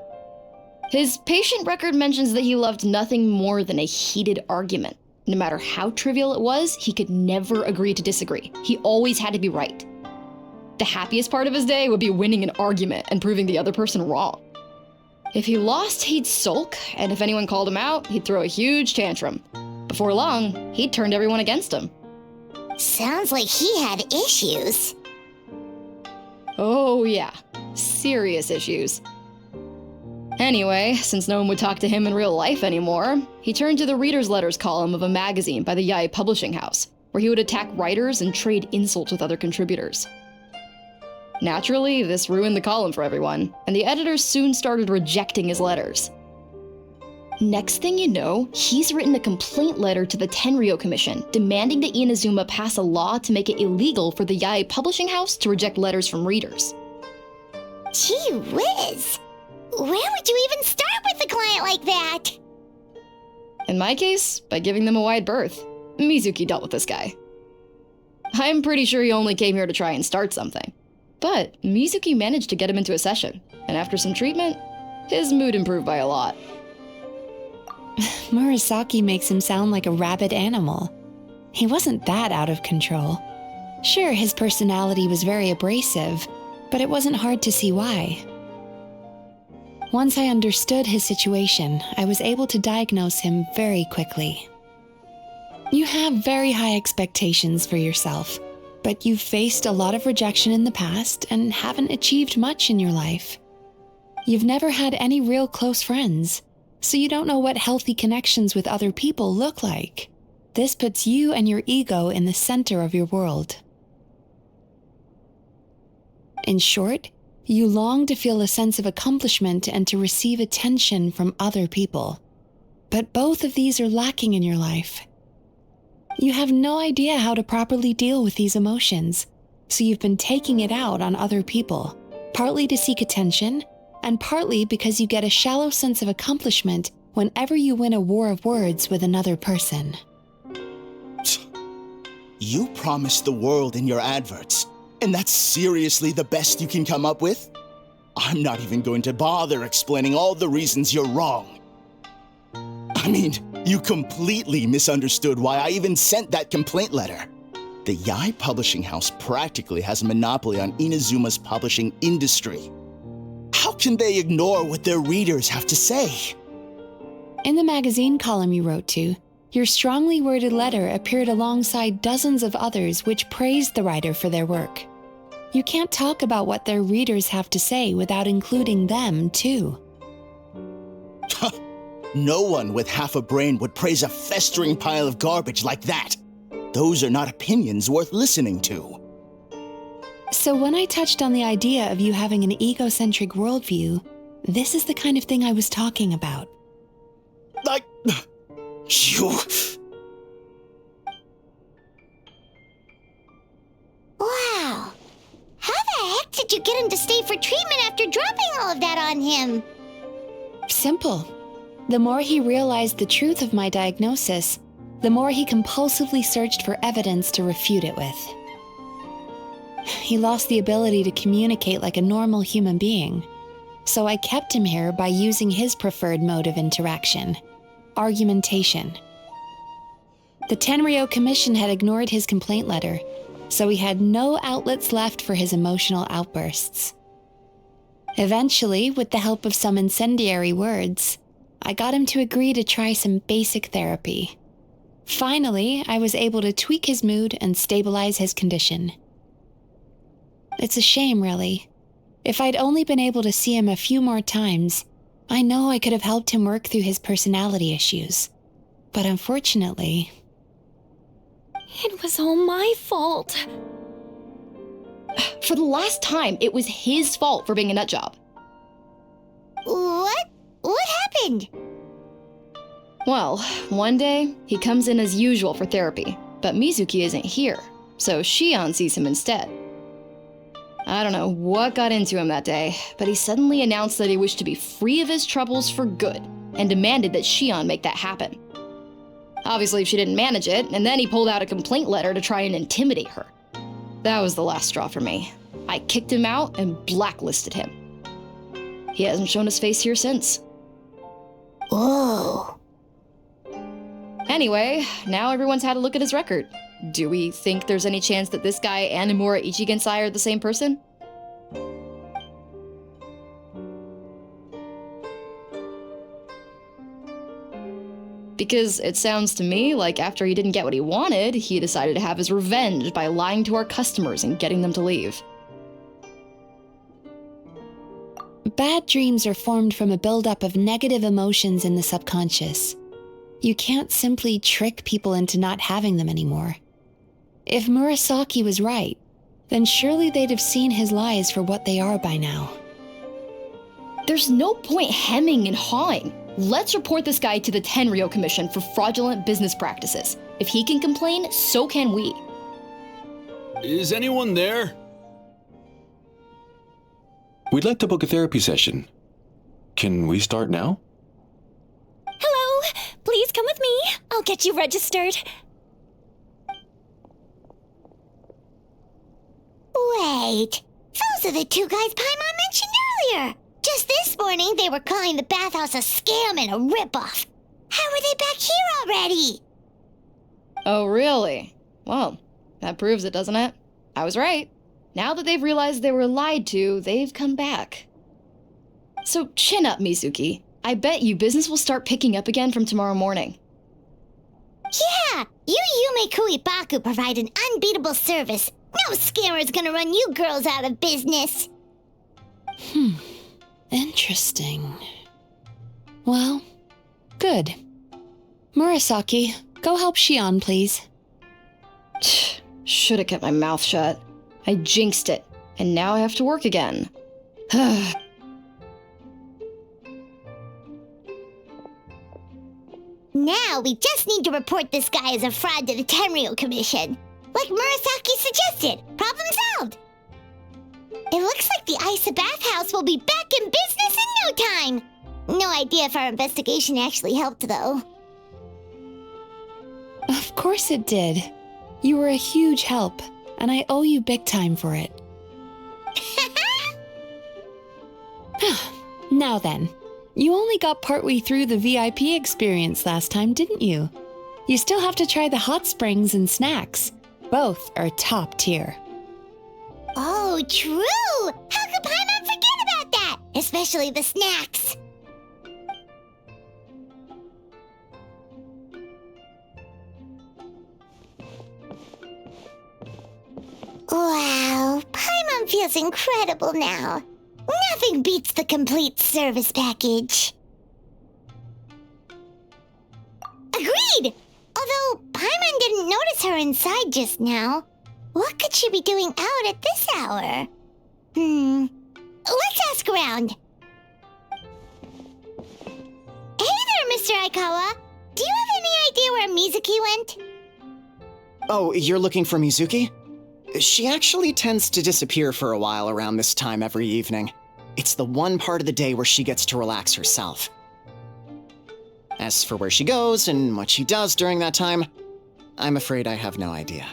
His patient record mentions that he loved nothing more than a heated argument. No matter how trivial it was, he could never agree to disagree. He always had to be right. The happiest part of his day would be winning an argument and proving the other person wrong. If he lost, he'd sulk, and if anyone called him out, he'd throw a huge tantrum. Before long, he'd turned everyone against him. Sounds like he had issues. Oh yeah, serious issues. Anyway, since no one would talk to him in real life anymore, he turned to the reader's letters column of a magazine by the Yae Publishing House, where he would attack writers and trade insults with other contributors. Naturally, this ruined the column for everyone, and the editors soon started rejecting his letters. Next thing you know, he's written a complaint letter to the Tenryou Commission, demanding that Inazuma pass a law to make it illegal for the Yae Publishing House to reject letters from readers. Gee whiz! Where would you even start with a client like that? In my case, by giving them a wide berth. Mizuki dealt with this guy. I'm pretty sure he only came here to try and start something. But Mizuki managed to get him into a session, and after some treatment, his mood improved by a lot. Murasaki makes him sound like a rabid animal. He wasn't that out of control. Sure, his personality was very abrasive, but it wasn't hard to see why. Once I understood his situation, I was able to diagnose him very quickly. You have very high expectations for yourself, but you've faced a lot of rejection in the past and haven't achieved much in your life. You've never had any real close friends, so you don't know what healthy connections with other people look like. This puts you and your ego in the center of your world. In short, you long to feel a sense of accomplishment and to receive attention from other people. But both of these are lacking in your life. You have no idea how to properly deal with these emotions, so you've been taking it out on other people, partly to seek attention, and partly because you get a shallow sense of accomplishment whenever you win a war of words with another person. You promised the world in your adverts, and that's seriously the best you can come up with? I'm not even going to bother explaining all the reasons you're wrong. I mean, you completely misunderstood why I even sent that complaint letter. The Yae Publishing House practically has a monopoly on Inazuma's publishing industry. How can they ignore what their readers have to say? In the magazine column you wrote to, your strongly worded letter appeared alongside dozens of others which praised the writer for their work. You can't talk about what their readers have to say without including them, too. No one with half a brain would praise a festering pile of garbage like that. Those are not opinions worth listening to. So when I touched on the idea of you having an egocentric worldview, this is the kind of thing I was talking about. You... Wow. How the heck did you get him to stay for treatment after dropping all of that on him? Simple. The more he realized the truth of my diagnosis, the more he compulsively searched for evidence to refute it with. He lost the ability to communicate like a normal human being, so I kept him here by using his preferred mode of interaction: argumentation. The Tenryo Commission had ignored his complaint letter, so he had no outlets left for his emotional outbursts. Eventually, with the help of some incendiary words, I got him to agree to try some basic therapy. Finally, I was able to tweak his mood and stabilize his condition. It's a shame, really. If I'd only been able to see him a few more times, I know I could have helped him work through his personality issues. But unfortunately... It was all my fault. For the last time, it was his fault for being a nutjob. What? What happened? Well, one day, he comes in as usual for therapy, but Mizuki isn't here, so Shion sees him instead. I don't know what got into him that day, but he suddenly announced that he wished to be free of his troubles for good, and demanded that Shion make that happen. Obviously, she didn't manage it, and then he pulled out a complaint letter to try and intimidate her. That was the last straw for me. I kicked him out and blacklisted him. He hasn't shown his face here since. Whoa. Anyway, now everyone's had a look at his record. Do we think there's any chance that this guy and Emura Ichigensai are the same person? Because it sounds to me like after he didn't get what he wanted, he decided to have his revenge by lying to our customers and getting them to leave. Bad dreams are formed from a buildup of negative emotions in the subconscious. You can't simply trick people into not having them anymore. If Murasaki was right, then surely they'd have seen his lies for what they are by now. There's no point hemming and hawing. Let's report this guy to the Tenryo Commission for fraudulent business practices. If he can complain, so can we. Is anyone there? We'd like to book a therapy session. Can we start now? Hello, please come with me. I'll get you registered. Wait, those are the two guys Paimon mentioned earlier. Just this morning, they were calling the bathhouse a scam and a ripoff. How are they back here already? Oh, really? Well, that proves it, doesn't it? I was right. Now that they've realized they were lied to, they've come back. So chin up, Mizuki. I bet you business will start picking up again from tomorrow morning. Yeah, you Yume Kuibaku provide an unbeatable service. No scammer's gonna run you girls out of business. Interesting. Well, good. Murasaki, go help Shion, please. Should have kept my mouth shut. I jinxed it, and now I have to work again. Now we just need to report this guy as a fraud to the Tenryo Commission. Like Murasaki suggested. Problem solved. It looks like the Isa bathhouse will be back in business in no time. No idea if our investigation actually helped, though. Of course it did. You were a huge help, and I owe you big time for it. Now then, you only got partway through the VIP experience last time, didn't you? You still have to try the hot springs and snacks. Both are top tier. Oh, true! How could Paimon forget about that? Especially the snacks. Wow, Paimon feels incredible now. Nothing beats the complete service package. Agreed! Although Paimon didn't notice her inside just now. What could she be doing out at this hour? Let's ask around. Hey there, Mr. Aikawa. Do you have any idea where Mizuki went? Oh, you're looking for Mizuki? She actually tends to disappear for a while around this time every evening. It's the one part of the day where she gets to relax herself. As for where she goes and what she does during that time, I'm afraid I have no idea.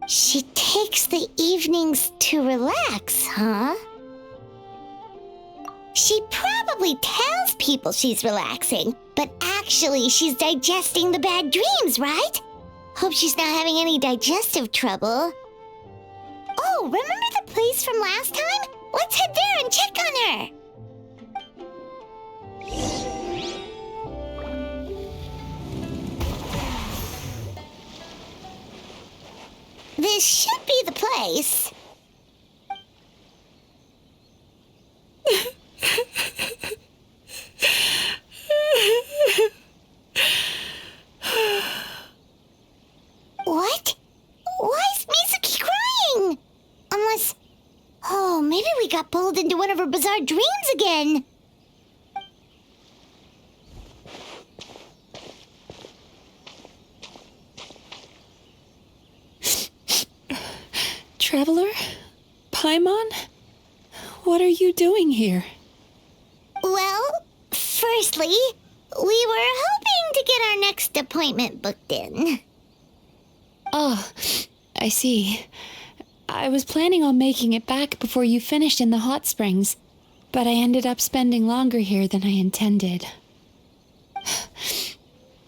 She takes the evenings to relax, huh? She probably tells people she's relaxing, but actually she's digesting the bad dreams, right? Hope she's not having any digestive trouble. Oh, remember the place from last time? Let's head there and check on her. This should be the place. What? Why is Mizuki crying? Unless... Oh, maybe we got pulled into one of her bizarre dreams again. Traveler? Paimon? What are you doing here? Well, firstly, we were hoping to get our next appointment booked in. Oh, I see. I was planning on making it back before you finished in the hot springs, but I ended up spending longer here than I intended.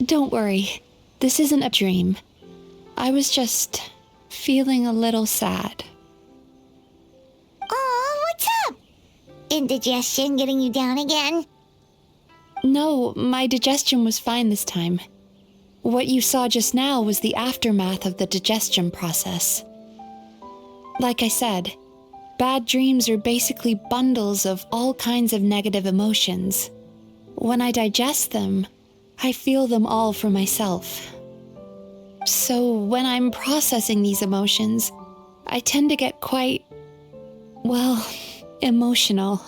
Don't worry, this isn't a dream. I was just feeling a little sad. Oh, what's up? Indigestion getting you down again? No, my digestion was fine this time. What you saw just now was the aftermath of the digestion process. Like I said, bad dreams are basically bundles of all kinds of negative emotions. When I digest them, I feel them all for myself. So when I'm processing these emotions, I tend to get quite, well, emotional.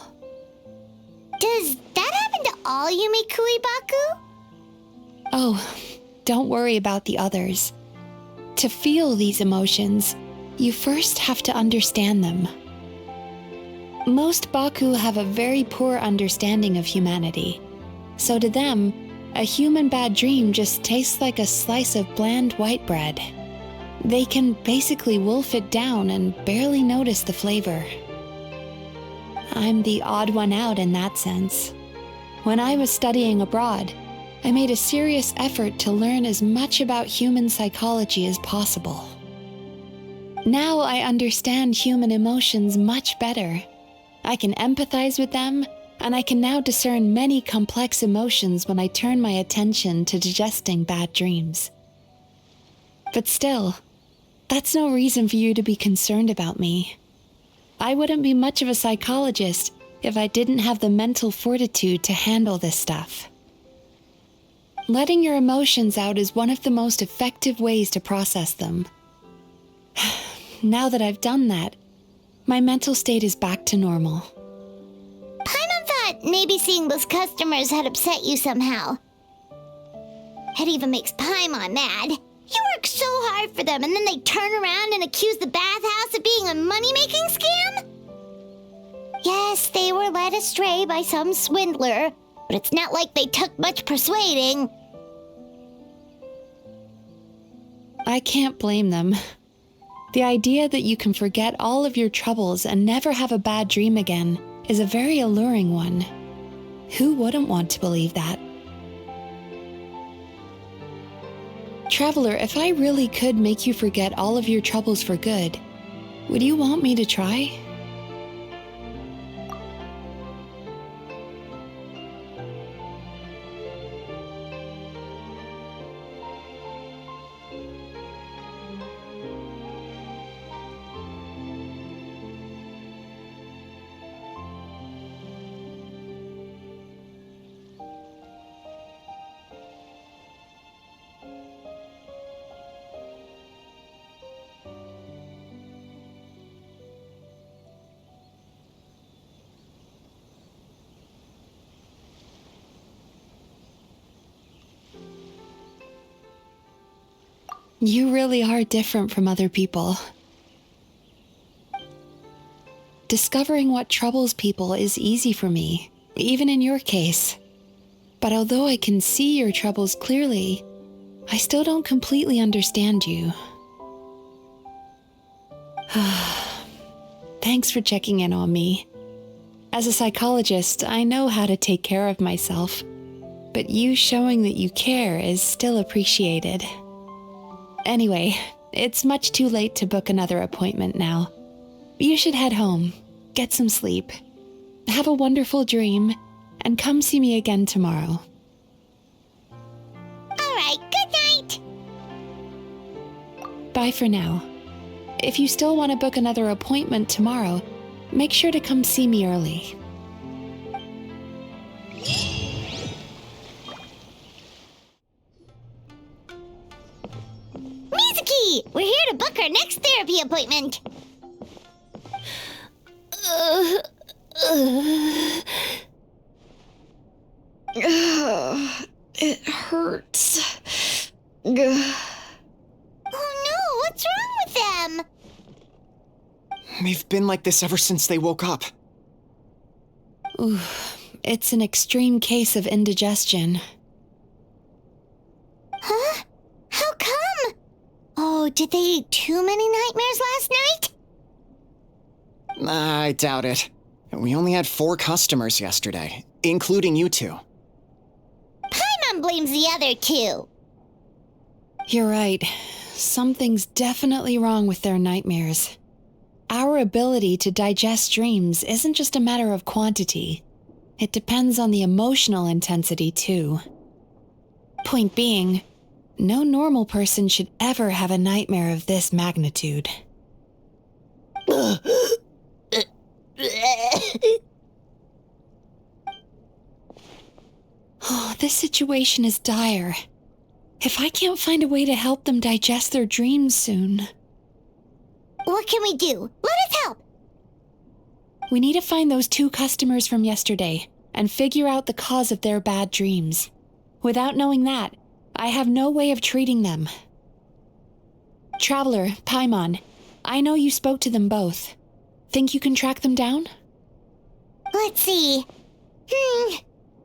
Does that happen to all Yumikui Baku? Oh, don't worry about the others. To feel these emotions, you first have to understand them. Most Baku have a very poor understanding of humanity, so to them, a human bad dream just tastes like a slice of bland white bread. They can basically wolf it down and barely notice the flavor. I'm the odd one out in that sense. When I was studying abroad, I made a serious effort to learn as much about human psychology as possible. Now I understand human emotions much better. I can empathize with them, and I can now discern many complex emotions when I turn my attention to digesting bad dreams. But still, that's no reason for you to be concerned about me. I wouldn't be much of a psychologist if I didn't have the mental fortitude to handle this stuff. Letting your emotions out is one of the most effective ways to process them. Now that I've done that, my mental state is back to normal. Paimon thought maybe seeing those customers had upset you somehow. It even makes Paimon mad. You work so hard for them and then they turn around and accuse the bathhouse of being a money-making scam? Yes, they were led astray by some swindler, but it's not like they took much persuading. I can't blame them. The idea that you can forget all of your troubles and never have a bad dream again is a very alluring one. Who wouldn't want to believe that? Traveler, if I really could make you forget all of your troubles for good, would you want me to try? You really are different from other people. Discovering what troubles people is easy for me, even in your case. But although I can see your troubles clearly, I still don't completely understand you. Thanks for checking in on me. As a psychologist, I know how to take care of myself, but you showing that you care is still appreciated. Anyway, it's much too late to book another appointment now. You should head home, get some sleep, have a wonderful dream, and come see me again tomorrow. All right, good night. Bye for now. If you still want to book another appointment tomorrow, make sure to come see me early. Mizuki, we're here to book our next therapy appointment. It hurts. Oh no, what's wrong with them? They've been like this ever since they woke up. Ooh, it's an extreme case of indigestion. Huh? How come? Oh, did they eat too many nightmares last night? I doubt it. We only had 4 customers yesterday, including you 2. Paimon blames the other 2. You're right. Something's definitely wrong with their nightmares. Our ability to digest dreams isn't just a matter of quantity. It depends on the emotional intensity, too. Point being, no normal person should ever have a nightmare of this magnitude. Oh, this situation is dire. If I can't find a way to help them digest their dreams soon... What can we do? Let us help! We need to find those 2 customers from yesterday and figure out the cause of their bad dreams. Without knowing that, I have no way of treating them. Traveler, Paimon, I know you spoke to them both. Think you can track them down? Let's see.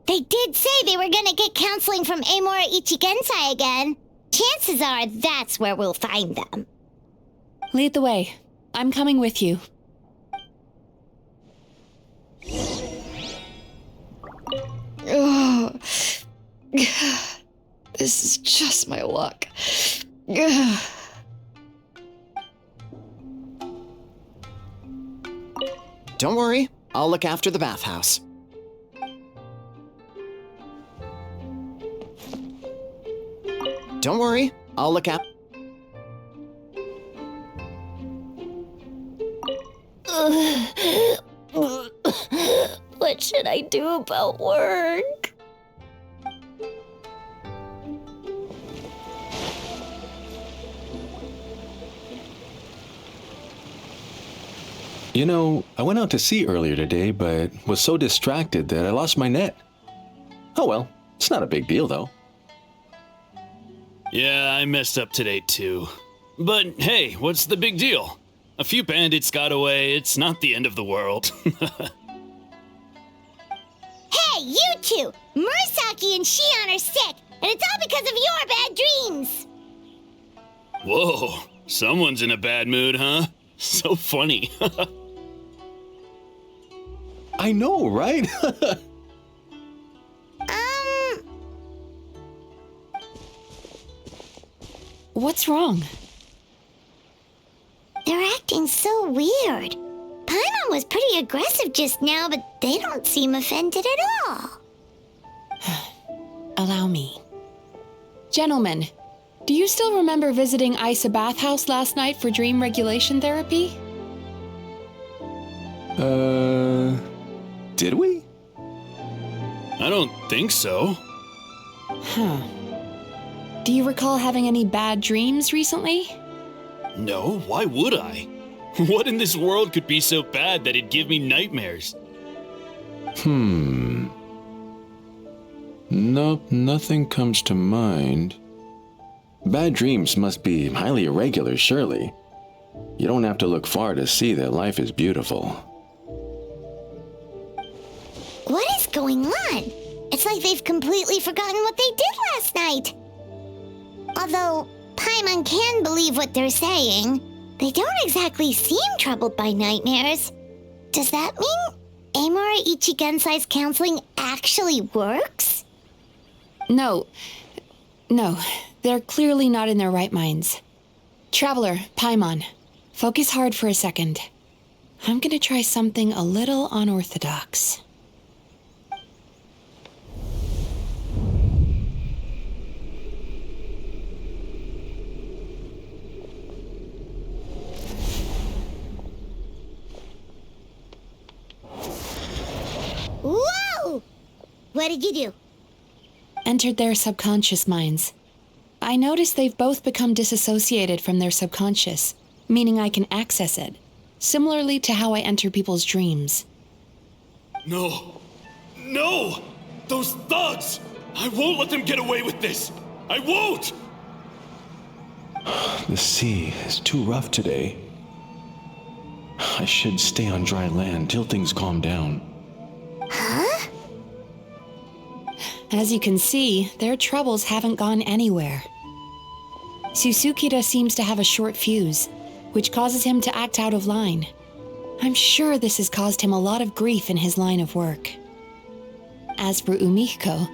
They did say they were gonna get counseling from Emura Ichigensai again. Chances are that's where we'll find them. Lead the way. I'm coming with you. Ugh. This is just my luck. Don't worry, I'll look after the bathhouse. Don't worry, I'll look after... What should I do about work? You know, I went out to sea earlier today, but was so distracted that I lost my net. Oh well, it's not a big deal though. Yeah, I messed up today too. But hey, what's the big deal? A few bandits got away, it's not the end of the world. Hey, you 2! Murasaki and Shion are sick, and it's all because of your bad dreams! Whoa, someone's in a bad mood, huh? So funny. I know, right? What's wrong? They're acting so weird. Paimon was pretty aggressive just now, but they don't seem offended at all. Allow me. Gentlemen, do you still remember visiting Isa Bathhouse last night for dream regulation therapy? Did we? I don't think so. Huh. Do you recall having any bad dreams recently? No, why would I? What in this world could be so bad that it'd give me nightmares? Nope, nothing comes to mind. Bad dreams must be highly irregular, surely. You don't have to look far to see that life is beautiful. What is going on? It's like they've completely forgotten what they did last night. Although Paimon can believe what they're saying, they don't exactly seem troubled by nightmares. Does that mean Emura Ichigensai's counseling actually works? No, they're clearly not in their right minds. Traveler, Paimon, focus hard for a second. I'm gonna try something a little unorthodox. Whoa! What did you do? Entered their subconscious minds. I noticed they've both become disassociated from their subconscious, meaning I can access it, similarly to how I enter people's dreams. No! No! Those thugs! I won't let them get away with this! I won't! The sea is too rough today. I should stay on dry land till things calm down. Huh? As you can see, their troubles haven't gone anywhere. Susukida seems to have a short fuse, which causes him to act out of line. I'm sure this has caused him a lot of grief in his line of work. As for Umiko,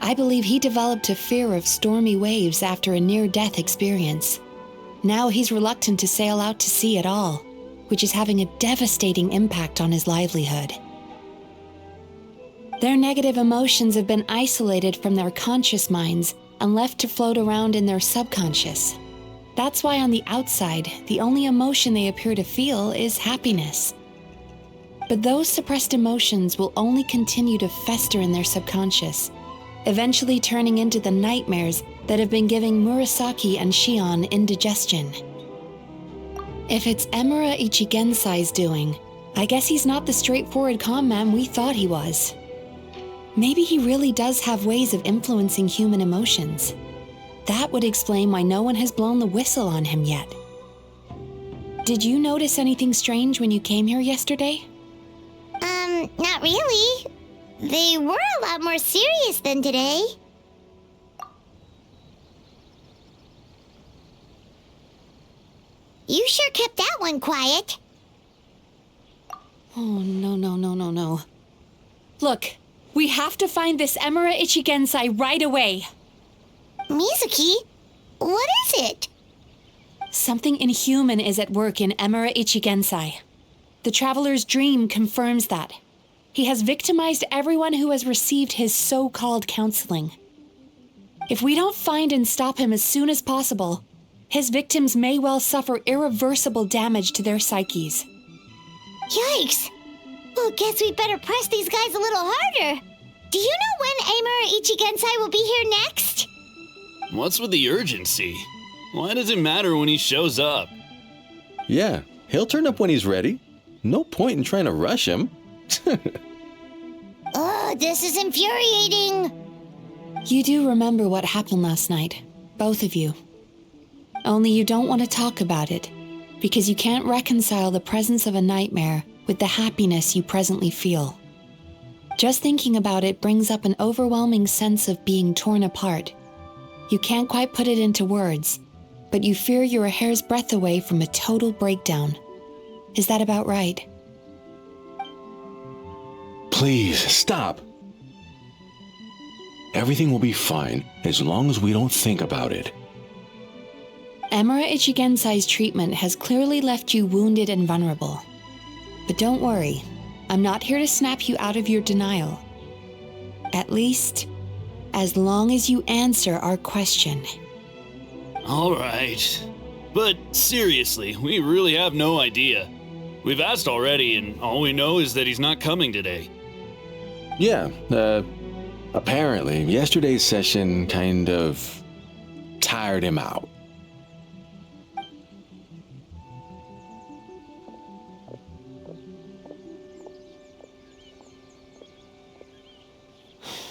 I believe he developed a fear of stormy waves after a near-death experience. Now he's reluctant to sail out to sea at all, which is having a devastating impact on his livelihood. Their negative emotions have been isolated from their conscious minds and left to float around in their subconscious. That's why on the outside, the only emotion they appear to feel is happiness. But those suppressed emotions will only continue to fester in their subconscious, eventually turning into the nightmares that have been giving Murasaki and Shion indigestion. If it's Emura Ichigensai's doing, I guess he's not the straightforward calm man we thought he was. Maybe he really does have ways of influencing human emotions. That would explain why no one has blown the whistle on him yet. Did you notice anything strange when you came here yesterday? Not really. They were a lot more serious than today. You sure kept that one quiet. Oh, no. Look, we have to find this Emura Ichigensai right away. Mizuki, what is it? Something inhuman is at work in Emura Ichigensai. The Traveler's dream confirms that. He has victimized everyone who has received his so-called counseling. If we don't find and stop him as soon as possible, his victims may well suffer irreversible damage to their psyches. Yikes! Well, guess we better press these guys a little harder. Do you know when Emura Ichigensai will be here next? What's with the urgency? Why does it matter when he shows up? Yeah, he'll turn up when he's ready. No point in trying to rush him. Oh, this is infuriating. You do remember what happened last night, both of you. Only you don't want to talk about it, because you can't reconcile the presence of a nightmare with the happiness you presently feel. Just thinking about it brings up an overwhelming sense of being torn apart. You can't quite put it into words, but you fear you're a hair's breadth away from a total breakdown. Is that about right? Please, stop. Everything will be fine as long as we don't think about it. Emura Ichigensai's treatment has clearly left you wounded and vulnerable. But don't worry, I'm not here to snap you out of your denial. At least, as long as you answer our question. All right. But seriously, we really have no idea. We've asked already, and all we know is that he's not coming today. Yeah, apparently, yesterday's session kind of tired him out.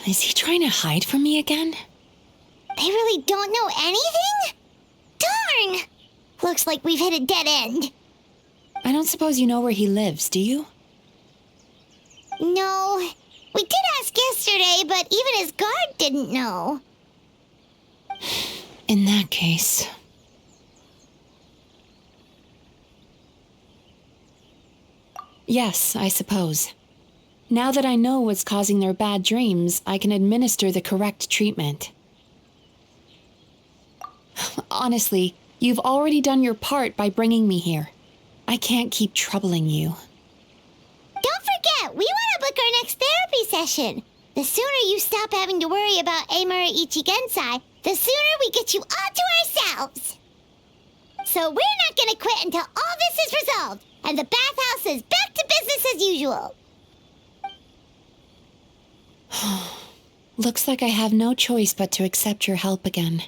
Is he trying to hide from me again? They really don't know anything? Darn! Looks like we've hit a dead end. I don't suppose you know where he lives, do you? No, We did ask yesterday, but even his guard didn't know. In that case... Yes, I suppose. Now that I know what's causing their bad dreams, I can administer the correct treatment. Honestly, you've already done your part by bringing me here. I can't keep troubling you. Don't forget, we want to book our next therapy session. The sooner you stop having to worry about Emura Ichigensai, the sooner we get you all to ourselves. So we're not going to quit until all this is resolved, and the bathhouse is back to business as usual. Looks like I have no choice but to accept your help again.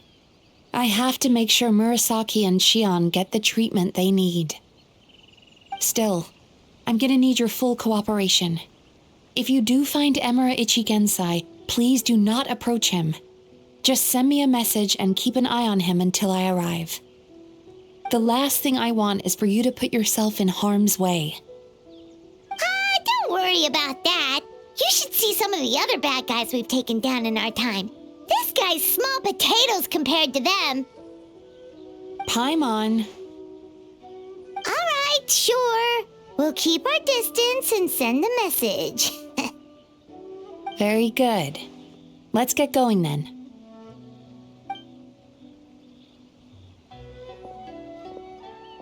I have to make sure Murasaki and Shion get the treatment they need. Still, I'm gonna need your full cooperation. If you do find Emura Ichigensai, please do not approach him. Just send me a message and keep an eye on him until I arrive. The last thing I want is for you to put yourself in harm's way. Don't worry about that. You should see some of the other bad guys we've taken down in our time. This guy's small potatoes compared to them. Paimon. All right, sure. We'll keep our distance and send a message. Very good. Let's get going then.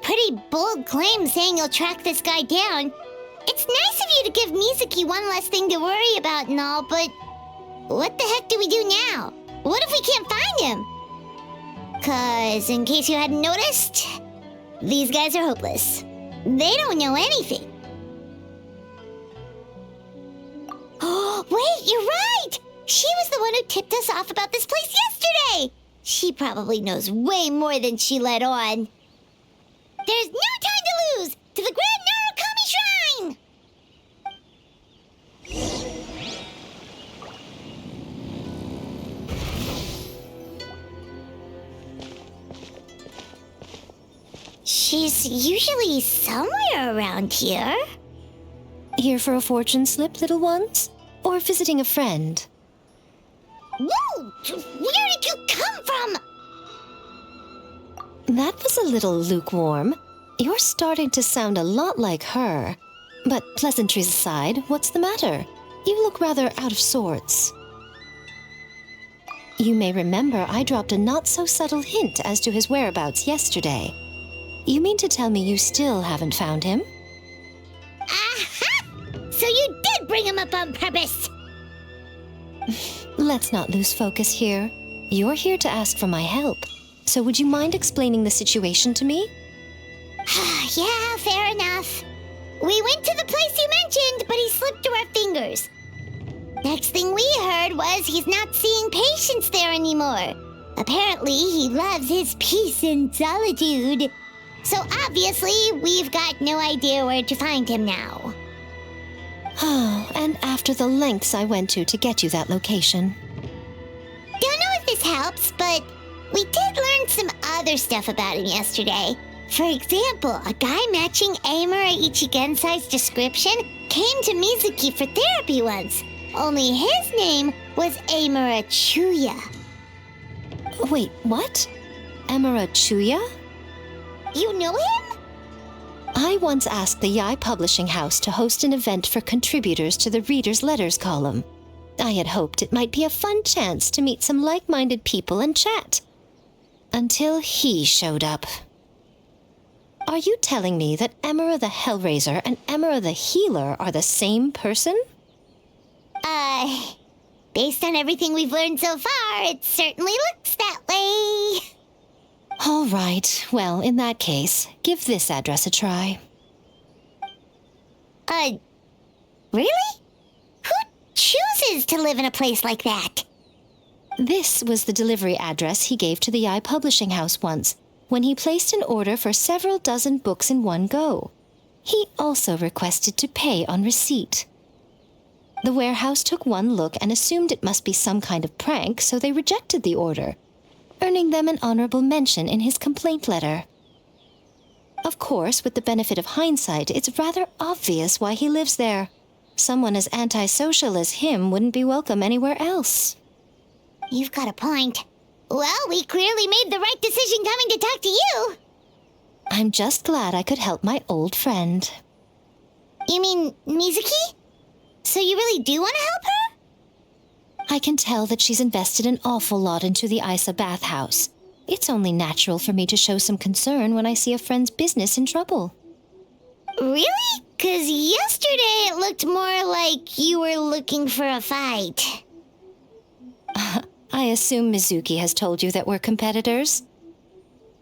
Pretty bold claim saying you'll track this guy down. It's nice of you to give Mizuki one less thing to worry about and all, but what the heck do we do now? What if we can't find him? 'Cause, in case you hadn't noticed, these guys are hopeless. They don't know anything. Oh, wait, you're right! She was the one who tipped us off about this place yesterday! She probably knows way more than she let on. There's no time to lose! To the Grand Narukami Shrine! She's usually somewhere around here. Here for a fortune slip, little ones? Or visiting a friend? Whoa! Where did you come from? That was a little lukewarm. You're starting to sound a lot like her. But pleasantries aside, what's the matter? You look rather out of sorts. You may remember I dropped a not-so-subtle hint as to his whereabouts yesterday. You mean to tell me you still haven't found him? Aha! So you did bring him up on purpose! Let's not lose focus here. You're here to ask for my help. So would you mind explaining the situation to me? Yeah, fair enough. We went to the place you mentioned, but he slipped through our fingers. Next thing we heard was he's not seeing patients there anymore. Apparently, he loves his peace and solitude. So obviously, we've got no idea where to find him now. Oh, and after the lengths I went to get you that location. Don't know if this helps, but we did learn some other stuff about him yesterday. For example, a guy matching Emura Ichigensai's description came to Mizuki for therapy once. Only his name was Emura Chuuya. Wait, what? Emura Chuuya? You know him? I once asked the Yae Publishing House to host an event for contributors to the Reader's Letters column. I had hoped it might be a fun chance to meet some like-minded people and chat. Until he showed up. Are you telling me that Emura the Hellraiser and Emura the Healer are the same person? Based on everything we've learned so far, it certainly looks that way. All right, well, in that case, give this address a try. Really? Who chooses to live in a place like that? This was the delivery address he gave to the Yae Publishing House once, when he placed an order for several dozen books in one go. He also requested to pay on receipt. The warehouse took one look and assumed it must be some kind of prank, so they rejected the order, earning them an honorable mention in his complaint letter. Of course, with the benefit of hindsight, it's rather obvious why he lives there. Someone as antisocial as him wouldn't be welcome anywhere else. You've got a point. Well, we clearly made the right decision coming to talk to you. I'm just glad I could help my old friend. You mean Mizuki? So you really do want to help her? I can tell that she's invested an awful lot into the Isa bathhouse. It's only natural for me to show some concern when I see a friend's business in trouble. Really? 'Cause yesterday it looked more like you were looking for a fight. I assume Mizuki has told you that we're competitors?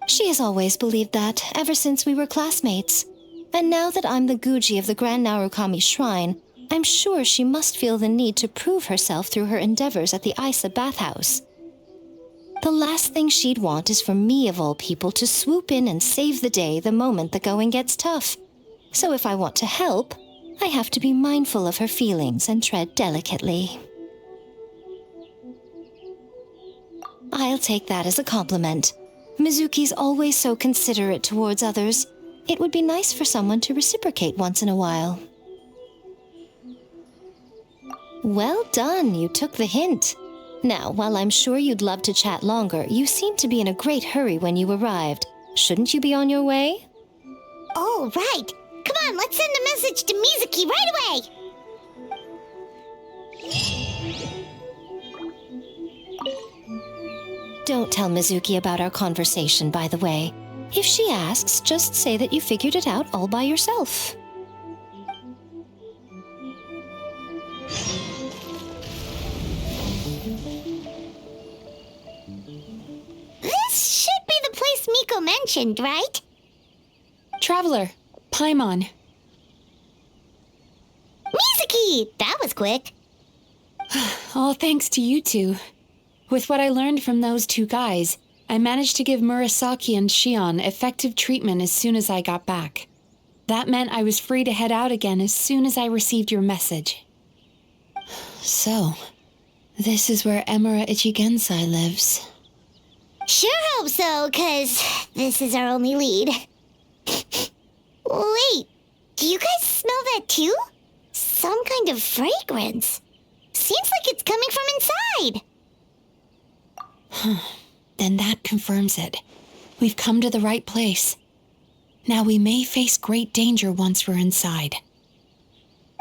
She has always believed that, ever since we were classmates. And now that I'm the Guji of the Grand Narukami Shrine, I'm sure she must feel the need to prove herself through her endeavors at the Isa bathhouse. The last thing she'd want is for me, of all people, to swoop in and save the day the moment the going gets tough. So if I want to help, I have to be mindful of her feelings and tread delicately. I'll take that as a compliment. Mizuki's always so considerate towards others. It would be nice for someone to reciprocate once in a while. Well done, you took the hint. Now, while I'm sure you'd love to chat longer, you seemed to be in a great hurry when you arrived. Shouldn't you be on your way? Oh, right. Come on, let's send a message to Mizuki right away. Don't tell Mizuki about our conversation, by the way. If she asks, just say that you figured it out all by yourself. This should be the place Miko mentioned, right? Traveler, Paimon. Mizuki! That was quick. All thanks to you two. With what I learned from those two guys, I managed to give Murasaki and Shion effective treatment as soon as I got back. That meant I was free to head out again as soon as I received your message. So, this is where Emura Ichigensai lives. Sure hope so, 'cause this is our only lead. Wait, do you guys smell that too? Some kind of fragrance. Seems like it's coming from inside. Then that confirms it. We've come to the right place. Now we may face great danger once we're inside.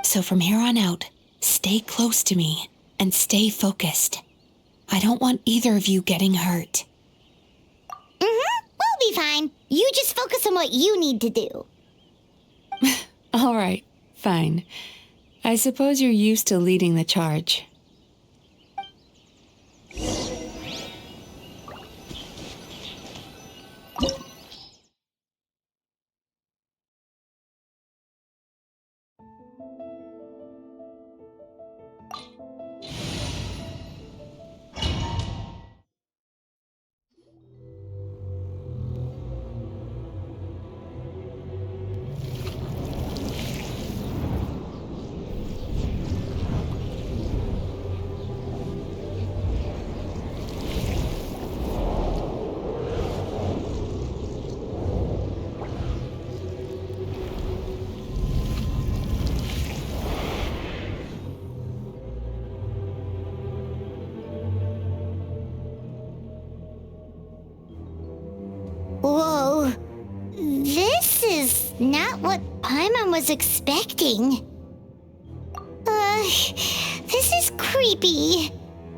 So from here on out, stay close to me and stay focused. I don't want either of you getting hurt. We'll be fine. You just focus on what you need to do. All right, fine. I suppose you're used to leading the charge. Whoa. This is not what Paimon was expecting. This is creepy.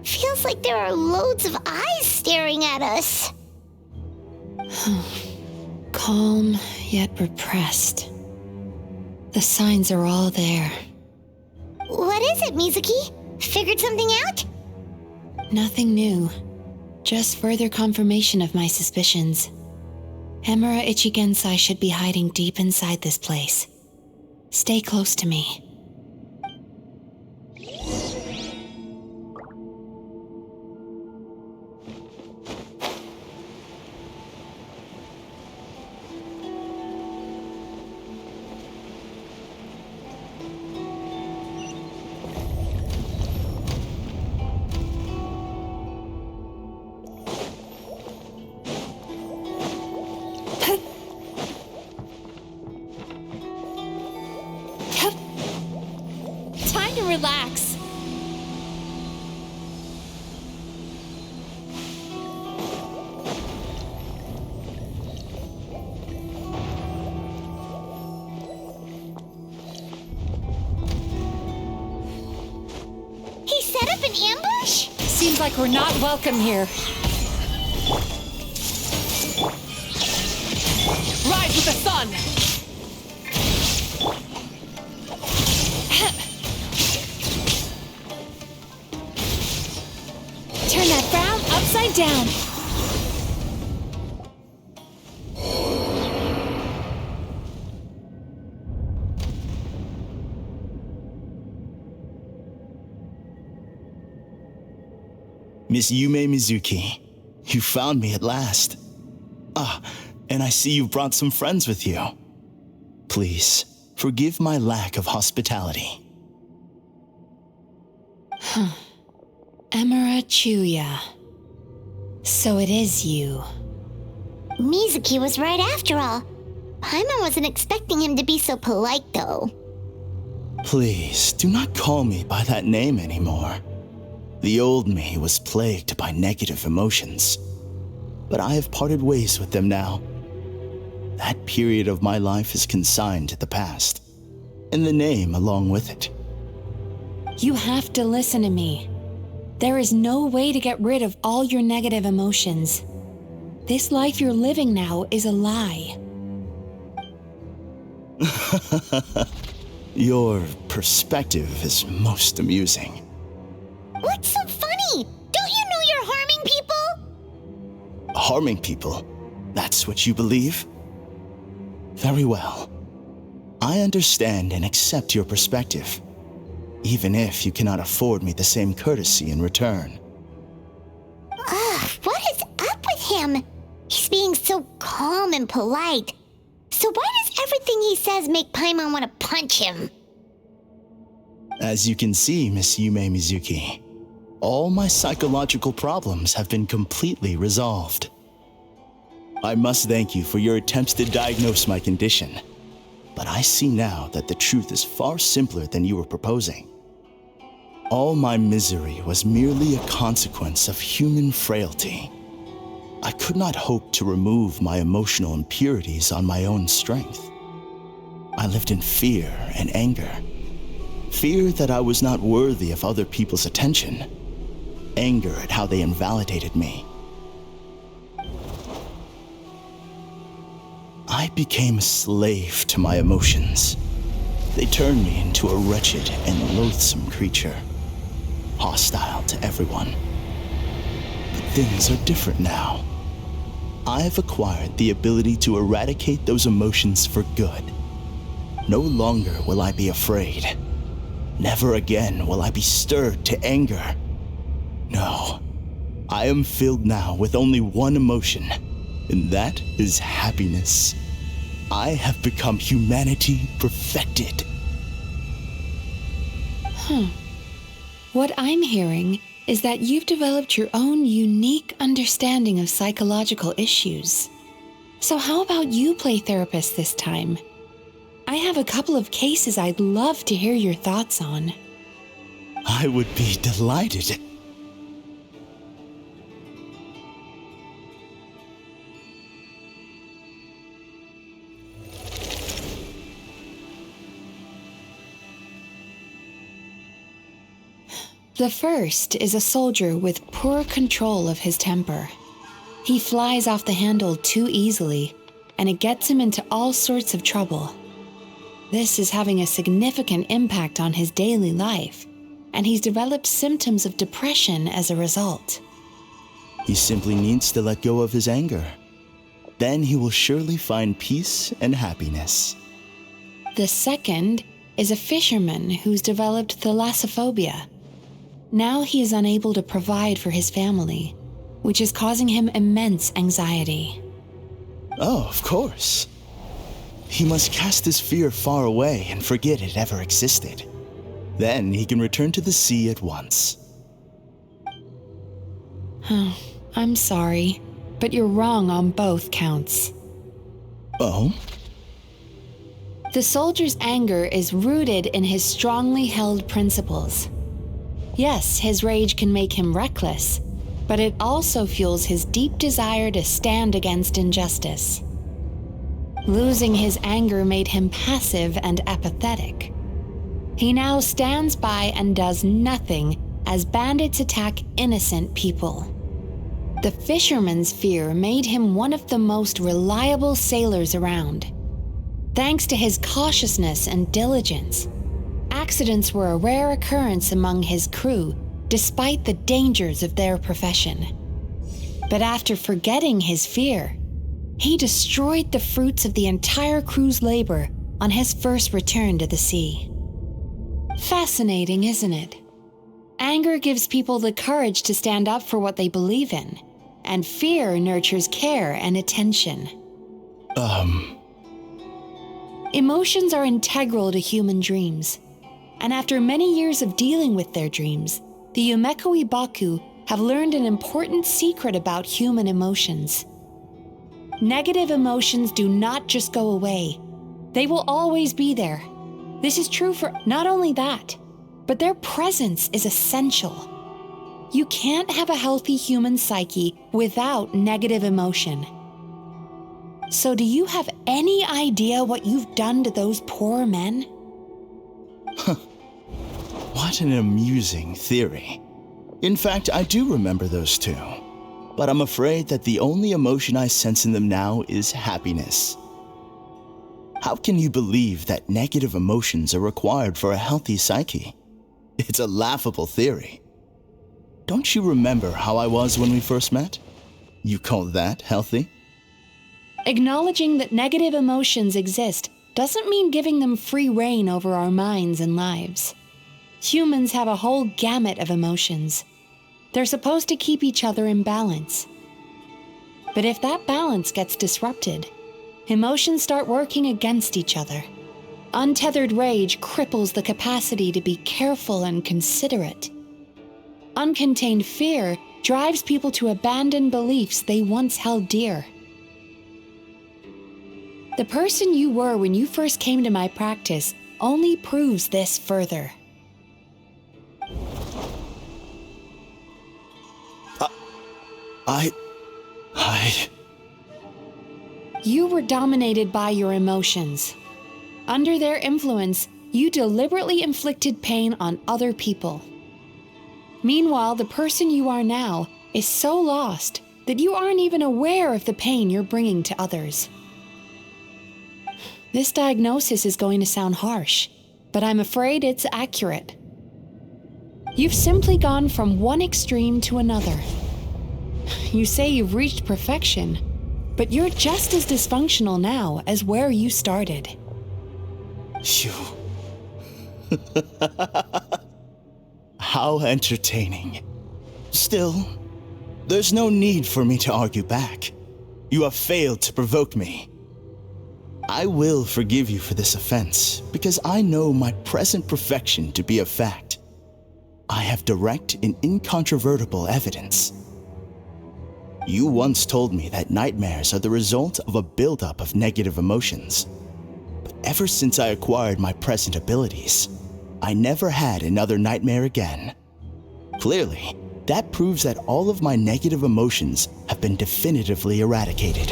Feels like there are loads of eyes staring at us. Calm, yet repressed. The signs are all there. What is it, Mizuki? Figured something out? Nothing new. Just further confirmation of my suspicions. Emura Ichigensai should be hiding deep inside this place. Stay close to me. relax. He set up an ambush? Seems like we're not welcome here. Rise with the sun! Turn that frown upside down. Miss Yume Mizuki, you found me at last. Ah, and I see you brought some friends with you. Please, forgive my lack of hospitality. Emura Chuuya. So it is you. Mizuki was right after all. Paimon wasn't expecting him to be so polite, though. Please, do not call me by that name anymore. The old me was plagued by negative emotions, but I have parted ways with them now. That period of my life is consigned to the past, and the name along with it. You have to listen to me. There is no way to get rid of all your negative emotions. This life you're living now is a lie. Your perspective is most amusing. What's so funny? Don't you know you're harming people? Harming people? That's what you believe? Very well. I understand and accept your perspective, even if you cannot afford me the same courtesy in return. Ugh, what is up with him? He's being so calm and polite. So why does everything he says make Paimon want to punch him? As you can see, Miss Yume Mizuki, all my psychological problems have been completely resolved. I must thank you for your attempts to diagnose my condition, but I see now that the truth is far simpler than you were proposing. All my misery was merely a consequence of human frailty. I could not hope to remove my emotional impurities on my own strength. I lived in fear and anger. Fear that I was not worthy of other people's attention. Anger at how they invalidated me. I became a slave to my emotions. They turned me into a wretched and loathsome creature, hostile to everyone. But things are different now. I have acquired the ability to eradicate those emotions for good. No longer will I be afraid. Never again will I be stirred to anger. No, I am filled now with only one emotion, and that is happiness. I have become humanity perfected. What I'm hearing is that you've developed your own unique understanding of psychological issues. So how about you play therapist this time? I have a couple of cases I'd love to hear your thoughts on. I would be delighted. The first is a soldier with poor control of his temper. He flies off the handle too easily, and it gets him into all sorts of trouble. This is having a significant impact on his daily life, and he's developed symptoms of depression as a result. He simply needs to let go of his anger. Then he will surely find peace and happiness. The second is a fisherman who's developed thalassophobia. Now he is unable to provide for his family, which is causing him immense anxiety. Oh, of course. He must cast his fear far away and forget it ever existed. Then he can return to the sea at once. I'm sorry, but you're wrong on both counts. Oh? The soldier's anger is rooted in his strongly held principles. Yes, his rage can make him reckless, but it also fuels his deep desire to stand against injustice. Losing his anger made him passive and apathetic. He now stands by and does nothing as bandits attack innocent people. The fisherman's fear made him one of the most reliable sailors around. Thanks to his cautiousness and diligence, accidents were a rare occurrence among his crew, despite the dangers of their profession. But after forgetting his fear, he destroyed the fruits of the entire crew's labor on his first return to the sea. Fascinating, isn't it? Anger gives people the courage to stand up for what they believe in, and fear nurtures care and attention. Emotions are integral to human dreams, and after many years of dealing with their dreams, the Yumeko Ibaku have learned an important secret about human emotions. Negative emotions do not just go away. They will always be there. This is true for not only that, but their presence is essential. You can't have a healthy human psyche without negative emotion. So do you have any idea what you've done to those poor men? What an amusing theory. In fact, I do remember those two. But I'm afraid that the only emotion I sense in them now is happiness. How can you believe that negative emotions are required for a healthy psyche? It's a laughable theory. Don't you remember how I was when we first met? You call that healthy? Acknowledging that negative emotions exist doesn't mean giving them free rein over our minds and lives. Humans have a whole gamut of emotions. They're supposed to keep each other in balance. But if that balance gets disrupted, emotions start working against each other. Untethered rage cripples the capacity to be careful and considerate. Uncontained fear drives people to abandon beliefs they once held dear. The person you were when you first came to my practice only proves this further. You were dominated by your emotions. Under their influence, you deliberately inflicted pain on other people. Meanwhile, the person you are now is so lost that you aren't even aware of the pain you're bringing to others. This diagnosis is going to sound harsh, but I'm afraid it's accurate. You've simply gone from one extreme to another. You say you've reached perfection, but you're just as dysfunctional now as where you started. Phew. How entertaining. Still, there's no need for me to argue back. You have failed to provoke me. I will forgive you for this offense because I know my present perfection to be a fact. I have direct and incontrovertible evidence. You once told me that nightmares are the result of a buildup of negative emotions. But ever since I acquired my present abilities, I never had another nightmare again. Clearly, that proves that all of my negative emotions have been definitively eradicated.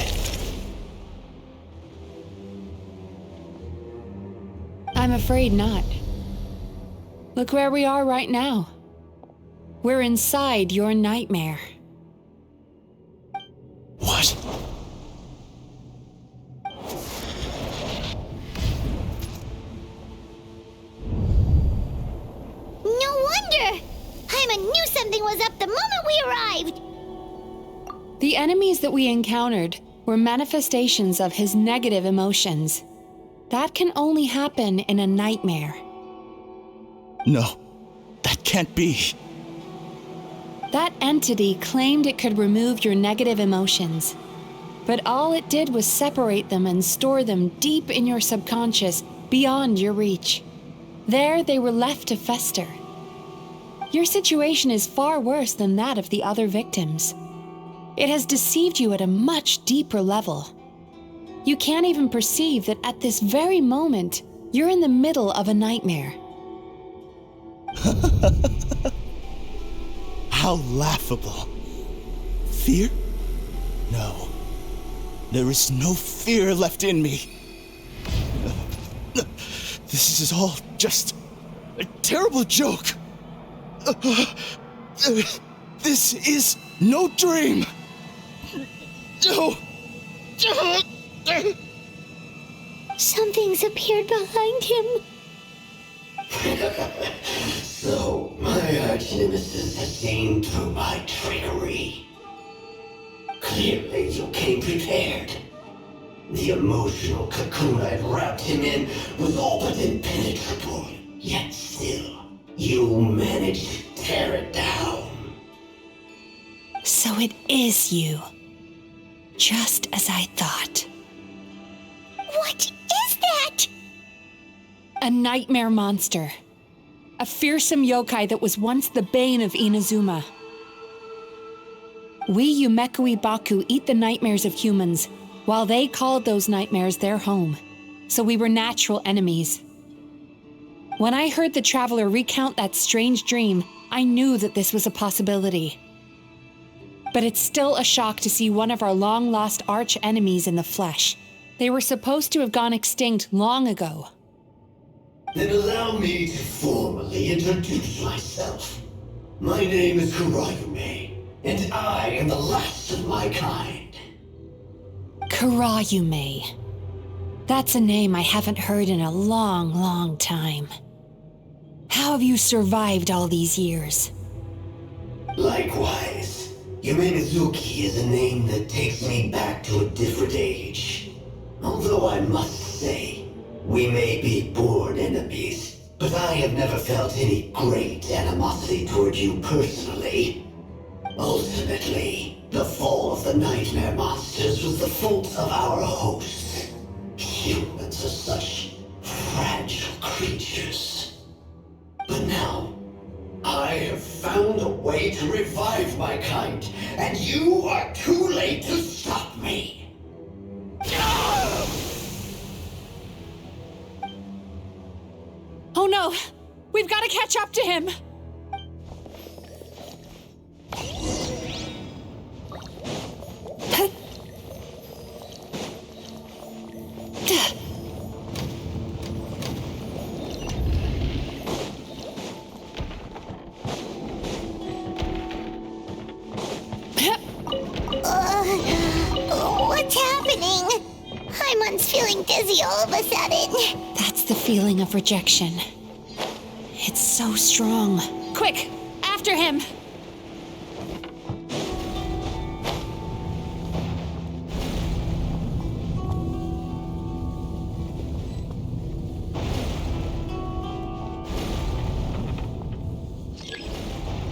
I'm afraid not. Look where we are right now. We're inside your nightmare. What? No wonder! Paimon knew something was up the moment we arrived! The enemies that we encountered were manifestations of his negative emotions. That can only happen in a nightmare. No, that can't be. That entity claimed it could remove your negative emotions, but all it did was separate them and store them deep in your subconscious, beyond your reach. There they were left to fester. Your situation is far worse than that of the other victims. It has deceived you at a much deeper level. You can't even perceive that at this very moment, you're in the middle of a nightmare. How laughable. Fear? No. There is no fear left in me. This is all just a terrible joke. This is no dream. No. Something's appeared behind him. So, my arch-nemesis has seen through my trickery. Clearly, you came prepared. The emotional cocoon I'd wrapped him in was all but impenetrable. Yet still, you managed to tear it down. So it is you. Just as I thought. What is that? A nightmare monster. A fearsome yokai that was once the bane of Inazuma. We Yumekui Baku eat the nightmares of humans, while they called those nightmares their home. So we were natural enemies. When I heard the traveler recount that strange dream, I knew that this was a possibility. But it's still a shock to see one of our long-lost arch-enemies in the flesh. They were supposed to have gone extinct long ago. Then allow me to formally introduce myself. My name is Kurayume, and I am the last of my kind. Kurayume. That's a name I haven't heard in a long, long time. How have you survived all these years? Likewise. Mizuki is a name that takes me back to a different age. Although I must say, we may be born enemies, but I have never felt any great animosity toward you personally. Ultimately, the fall of the nightmare monsters was the fault of our hosts. Humans are such fragile creatures. But now, I have found a way to revive my kind, and you are too late to stop me. Oh no! We've got to catch up to him! What's happening? Haimon's feeling dizzy all of a sudden. That's the feeling of rejection. It's so strong. Quick! After him!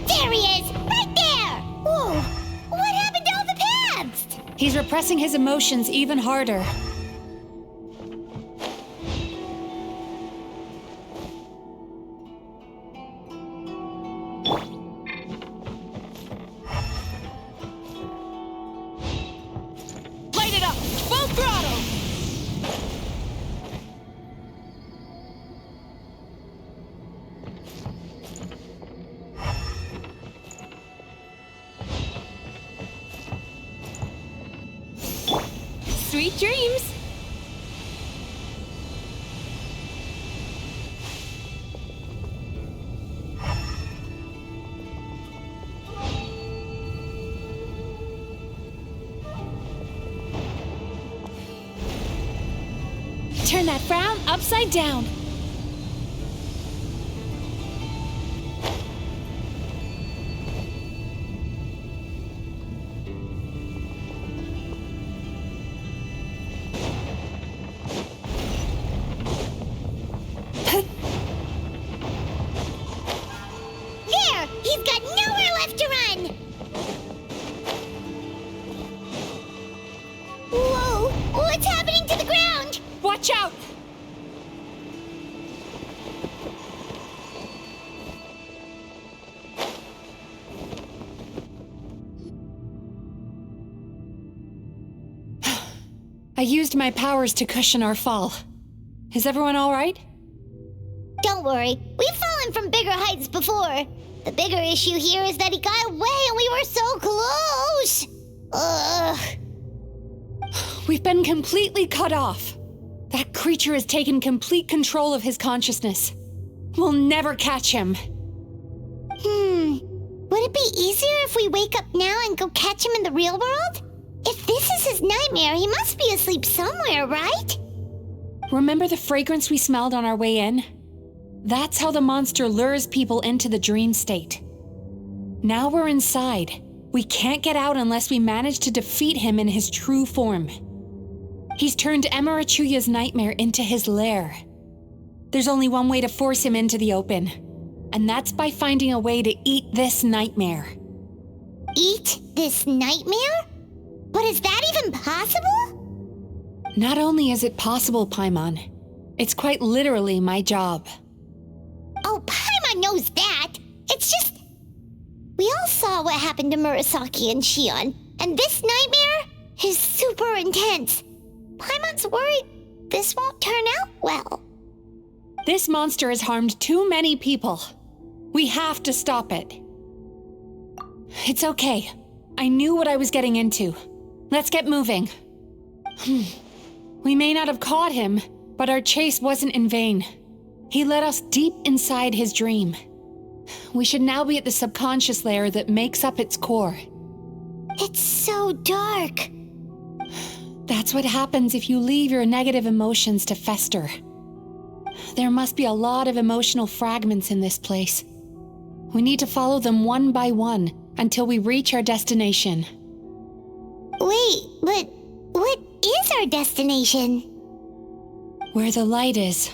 There he is! Right there! Whoa! What happened to all the paths? He's repressing his emotions even harder. Light it up! Full throttle! Sweet dreams! Turn that frown upside down. There! He's got nowhere left to run! Whoa! What's happening to the ground? Watch out! I used my powers to cushion our fall. Is everyone all right? Don't worry, we've fallen from bigger heights before. The bigger issue here is that he got away and we were so close. Ugh. We've been completely cut off. That creature has taken complete control of his consciousness. We'll never catch him. Would it be easier if we wake up now and go catch him in the real world? If this is his nightmare, he must be asleep somewhere, right? Remember the fragrance we smelled on our way in? That's how the monster lures people into the dream state. Now we're inside. We can't get out unless we manage to defeat him in his true form. He's turned Emura Chuuya's nightmare into his lair. There's only one way to force him into the open, and that's by finding a way to eat this nightmare. Eat this nightmare? But is that even possible? Not only is it possible, Paimon, it's quite literally my job. Oh, Paimon knows that. It's just... We all saw what happened to Murasaki and Shion, and this nightmare is super intense. Paimon's worried this won't turn out well. This monster has harmed too many people. We have to stop it. It's okay. I knew what I was getting into. Let's get moving. We may not have caught him, but our chase wasn't in vain. He led us deep inside his dream. We should now be at the subconscious layer that makes up its core. It's so dark. That's what happens if you leave your negative emotions to fester. There must be a lot of emotional fragments in this place. We need to follow them one by one until we reach our destination. Wait, but what is our destination? Where the light is.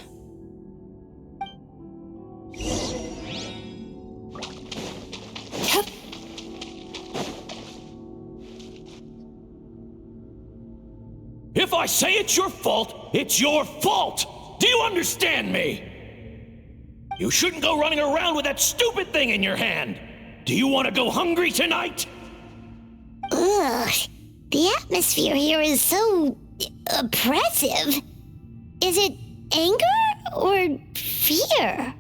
If I say it's your fault, it's your fault! Do you understand me? You shouldn't go running around with that stupid thing in your hand! Do you want to go hungry tonight? Ugh, the atmosphere here is so oppressive. Is it anger or fear?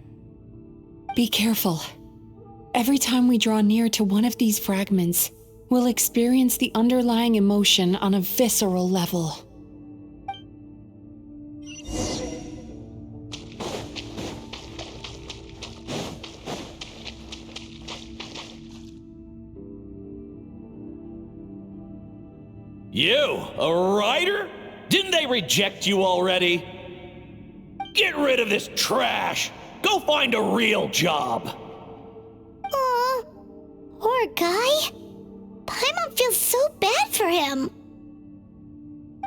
Be careful. Every time we draw near to one of these fragments, we'll experience the underlying emotion on a visceral level. You, a writer? Didn't they reject you already? Get rid of this trash! Go find a real job! Aw, poor guy. Paimon feels so bad for him.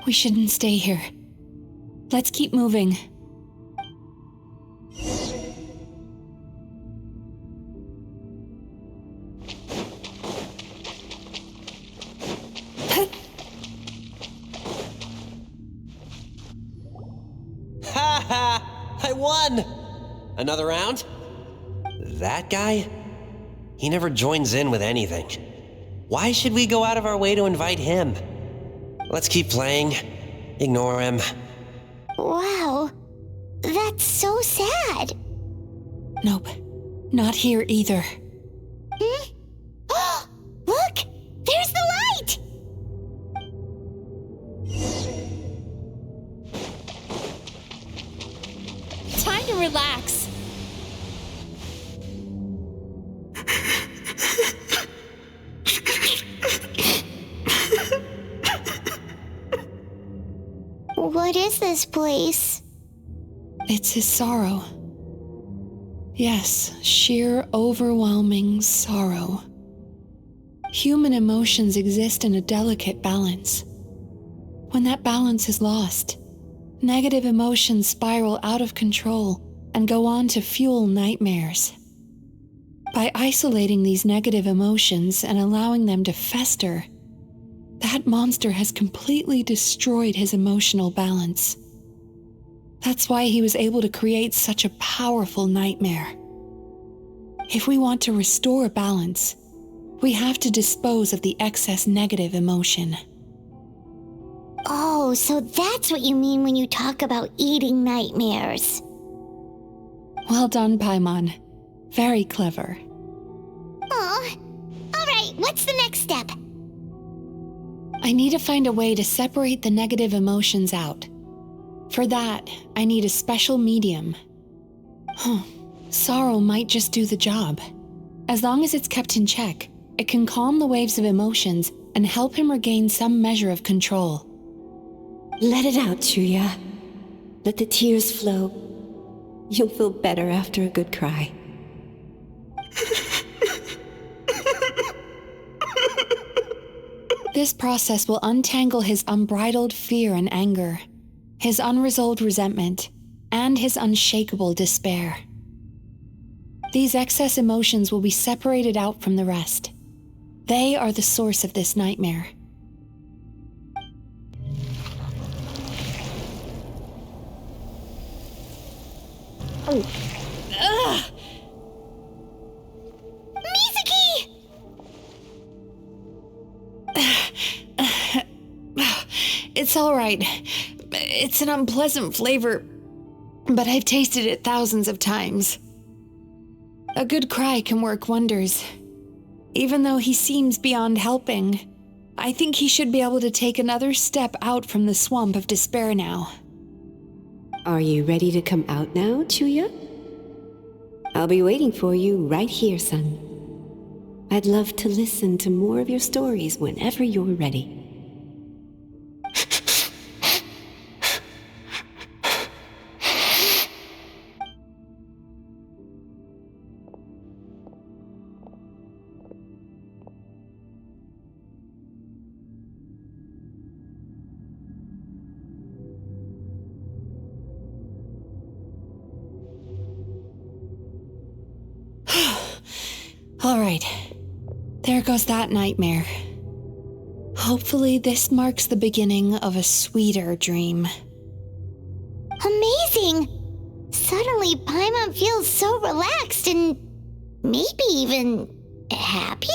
We shouldn't stay here. Let's keep moving. Ha ha! I won! Another round? That guy? He never joins in with anything. Why should we go out of our way to invite him? Let's keep playing. Ignore him. Wow, that's so sad. Nope, not here either. Look, there's the light! Time to relax. What is this place? It's his sorrow. Yes, sheer overwhelming sorrow. Human emotions exist in a delicate balance. When that balance is lost, negative emotions spiral out of control and go on to fuel nightmares. By isolating these negative emotions and allowing them to fester, that monster has completely destroyed his emotional balance. That's why he was able to create such a powerful nightmare. If we want to restore balance, we have to dispose of the excess negative emotion. Oh, Oh, so that's what you mean when you talk about eating nightmares. Well done, Paimon. Very clever. Aw. Alright, what's the next step? I need to find a way to separate the negative emotions out. For that, I need a special medium. Sorrow might just do the job. As long as it's kept in check, it can calm the waves of emotions and help him regain some measure of control. Let it out, Chuuya. Let the tears flow. You'll feel better after a good cry. This process will untangle his unbridled fear and anger, his unresolved resentment, and his unshakable despair. These excess emotions will be separated out from the rest. They are the source of this nightmare. Ugh! Mizuki! It's all right. It's an unpleasant flavor, but I've tasted it thousands of times. A good cry can work wonders. Even though he seems beyond helping, I think he should be able to take another step out from the swamp of despair now. Are you ready to come out now, Chuuya? I'll be waiting for you right here, son. I'd love to listen to more of your stories whenever you're ready. All right, there goes that nightmare. Hopefully this marks the beginning of a sweeter dream. Amazing! Suddenly, Paimon feels so relaxed and maybe even happy?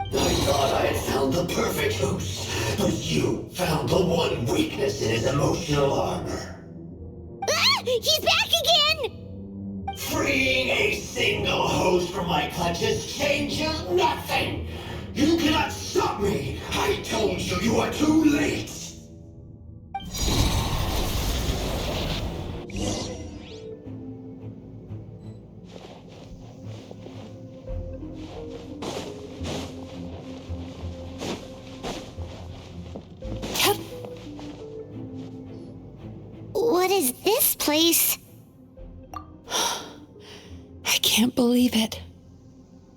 I thought I had found the perfect host, but you found the one weakness in his emotional armor. Ah! He's back again! Freeing a single host from my clutches changes nothing! You cannot stop me! I told you you are too late! What is this place? I can't believe it.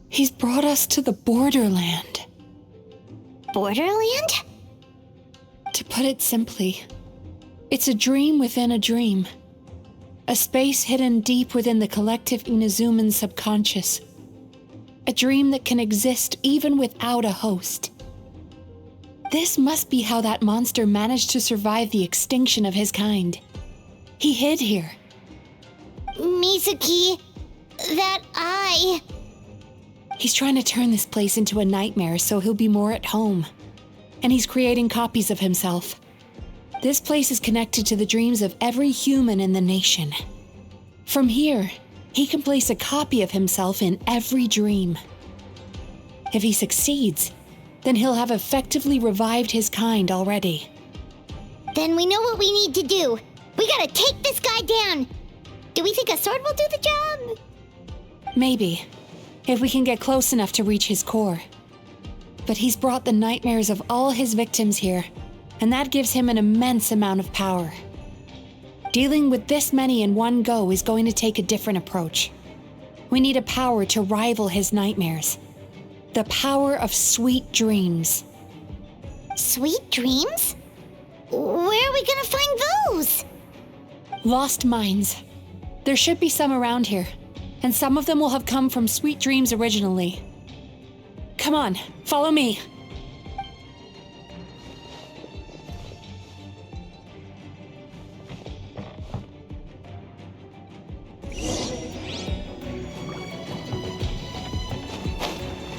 He's brought us to the Borderland. Borderland? To put it simply, it's a dream within a dream. A space hidden deep within the collective Inazuman subconscious. A dream that can exist even without a host. This must be how that monster managed to survive the extinction of his kind. He hid here. Mizuki, that eye. He's trying to turn this place into a nightmare so he'll be more at home. And he's creating copies of himself. This place is connected to the dreams of every human in the nation. From here, he can place a copy of himself in every dream. If he succeeds, then he'll have effectively revived his kind already. Then we know what we need to do. We gotta take this guy down. Do we think a sword will do the job? Maybe, if we can get close enough to reach his core. But he's brought the nightmares of all his victims here, and that gives him an immense amount of power. Dealing with this many in one go is going to take a different approach. We need a power to rival his nightmares. The power of sweet dreams. Sweet dreams? Where are we gonna find those? Lost minds. There should be some around here, and some of them will have come from sweet dreams originally. Come on, follow me.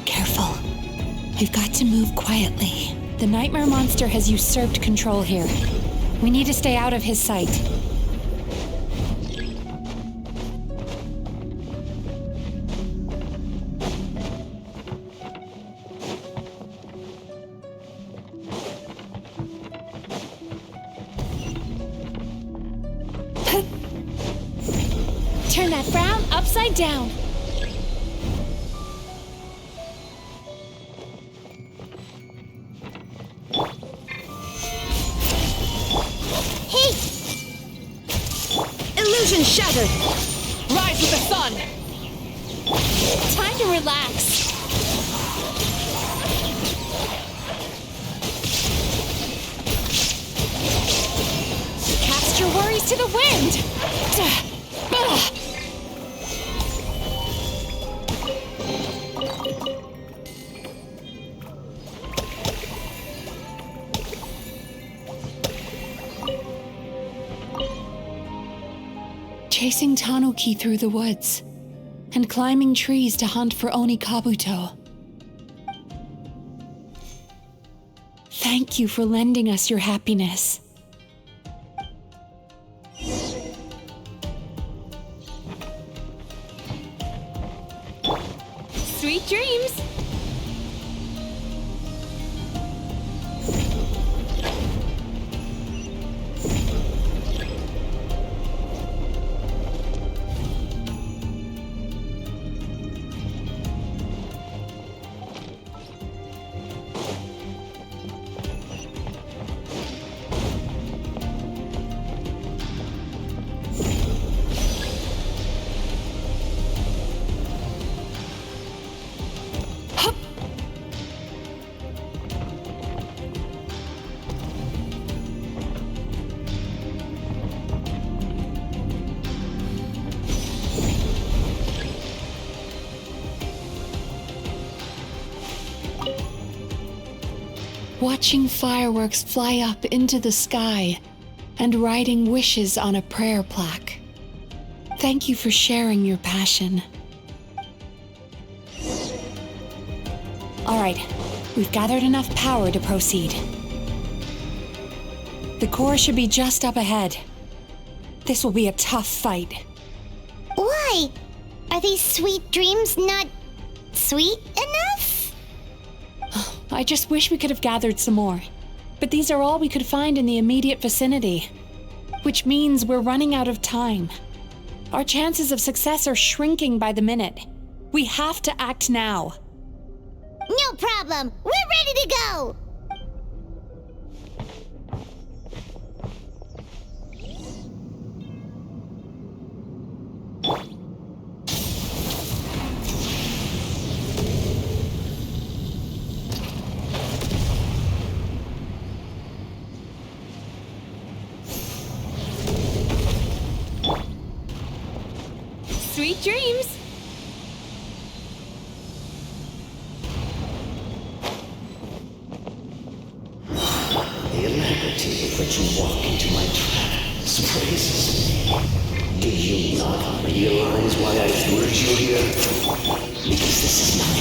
Careful. We've got to move quietly. The nightmare monster has usurped control here. We need to stay out of his sight. Turn that frown upside down. Hey! Illusion shattered! Rise with the sun! Time to relax. Cast your worries to the wind! Chasing Tanuki through the woods, and climbing trees to hunt for Oni Kabuto. Thank you for lending us your happiness. Sweet dreams! Watching fireworks fly up into the sky and writing wishes on a prayer plaque. Thank you for sharing your passion. All right, we've gathered enough power to proceed. The core should be just up ahead. This will be a tough fight. Why? Are these sweet dreams not sweet enough? I just wish we could have gathered some more. But these are all we could find in the immediate vicinity. Which means we're running out of time. Our chances of success are shrinking by the minute. We have to act now. No problem. We're ready to go. Sweet dreams! The alacrity with which you walk into my trap surprises me. Do you not realize why I lured you here? Because this is not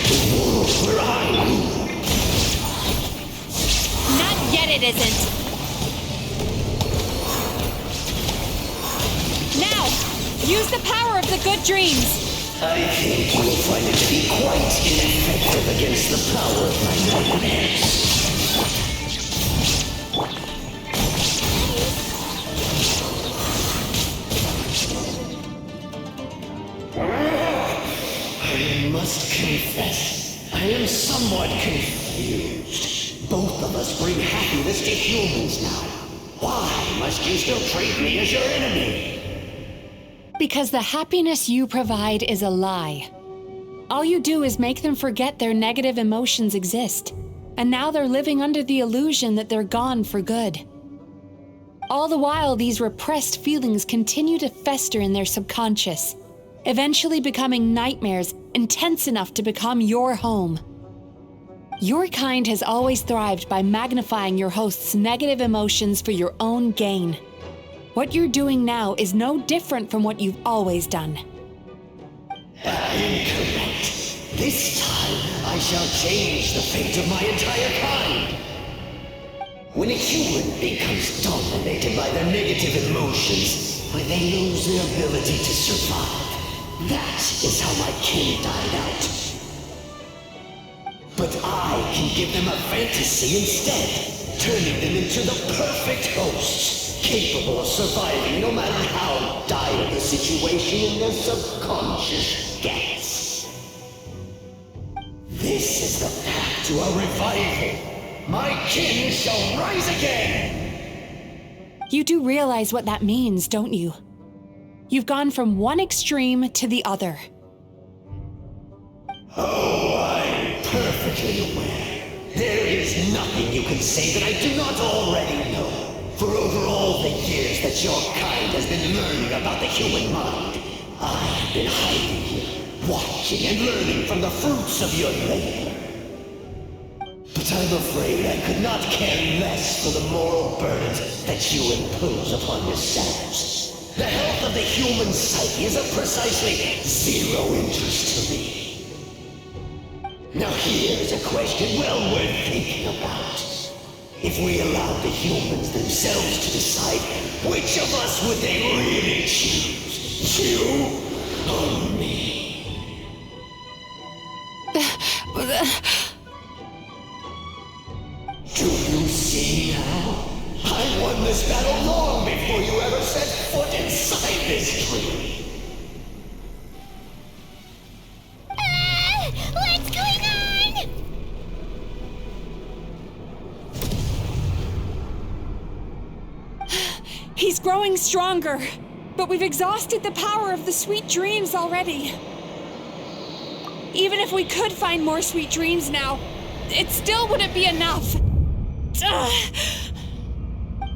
the world where I rule. Not yet it isn't! Now! Use the power of the good dreams! I think you will find it to be quite ineffective against the power of my nightmares. I must confess, I am somewhat confused. Both of us bring happiness to humans now. Why must you still treat me as your enemy? Because the happiness you provide is a lie. All you do is make them forget their negative emotions exist, and now they're living under the illusion that they're gone for good. All the while, these repressed feelings continue to fester in their subconscious, eventually becoming nightmares intense enough to become your home. Your kind has always thrived by magnifying your host's negative emotions for your own gain. What you're doing now is no different from what you've always done. Incorrect. This time, I shall change the fate of my entire kind. When a human becomes dominated by their negative emotions, when they lose their ability to survive, that is how my kin died out. But I can give them a fantasy instead, turning them into the perfect hosts, capable of surviving no matter how dire the situation in their subconscious gets. This is the path to a revival. My kin shall rise again! You do realize what that means, don't you? You've gone from one extreme to the other. Oh, I'm perfectly aware. There is nothing you can say that I do not already know. For over all the years that your kind has been learning about the human mind, I have been hiding here, watching and learning from the fruits of your labor. But I'm afraid I could not care less for the moral burdens that you impose upon yourselves. The health of the human psyche is of precisely zero interest to me. Now here's a question well worth thinking about. If we allowed the humans themselves to decide, which of us would they really choose? You or me? Do you see now? I won this battle long before you ever set foot inside this tree. What's going on? He's growing stronger, but we've exhausted the power of the sweet dreams already. Even if we could find more sweet dreams now, it still wouldn't be enough.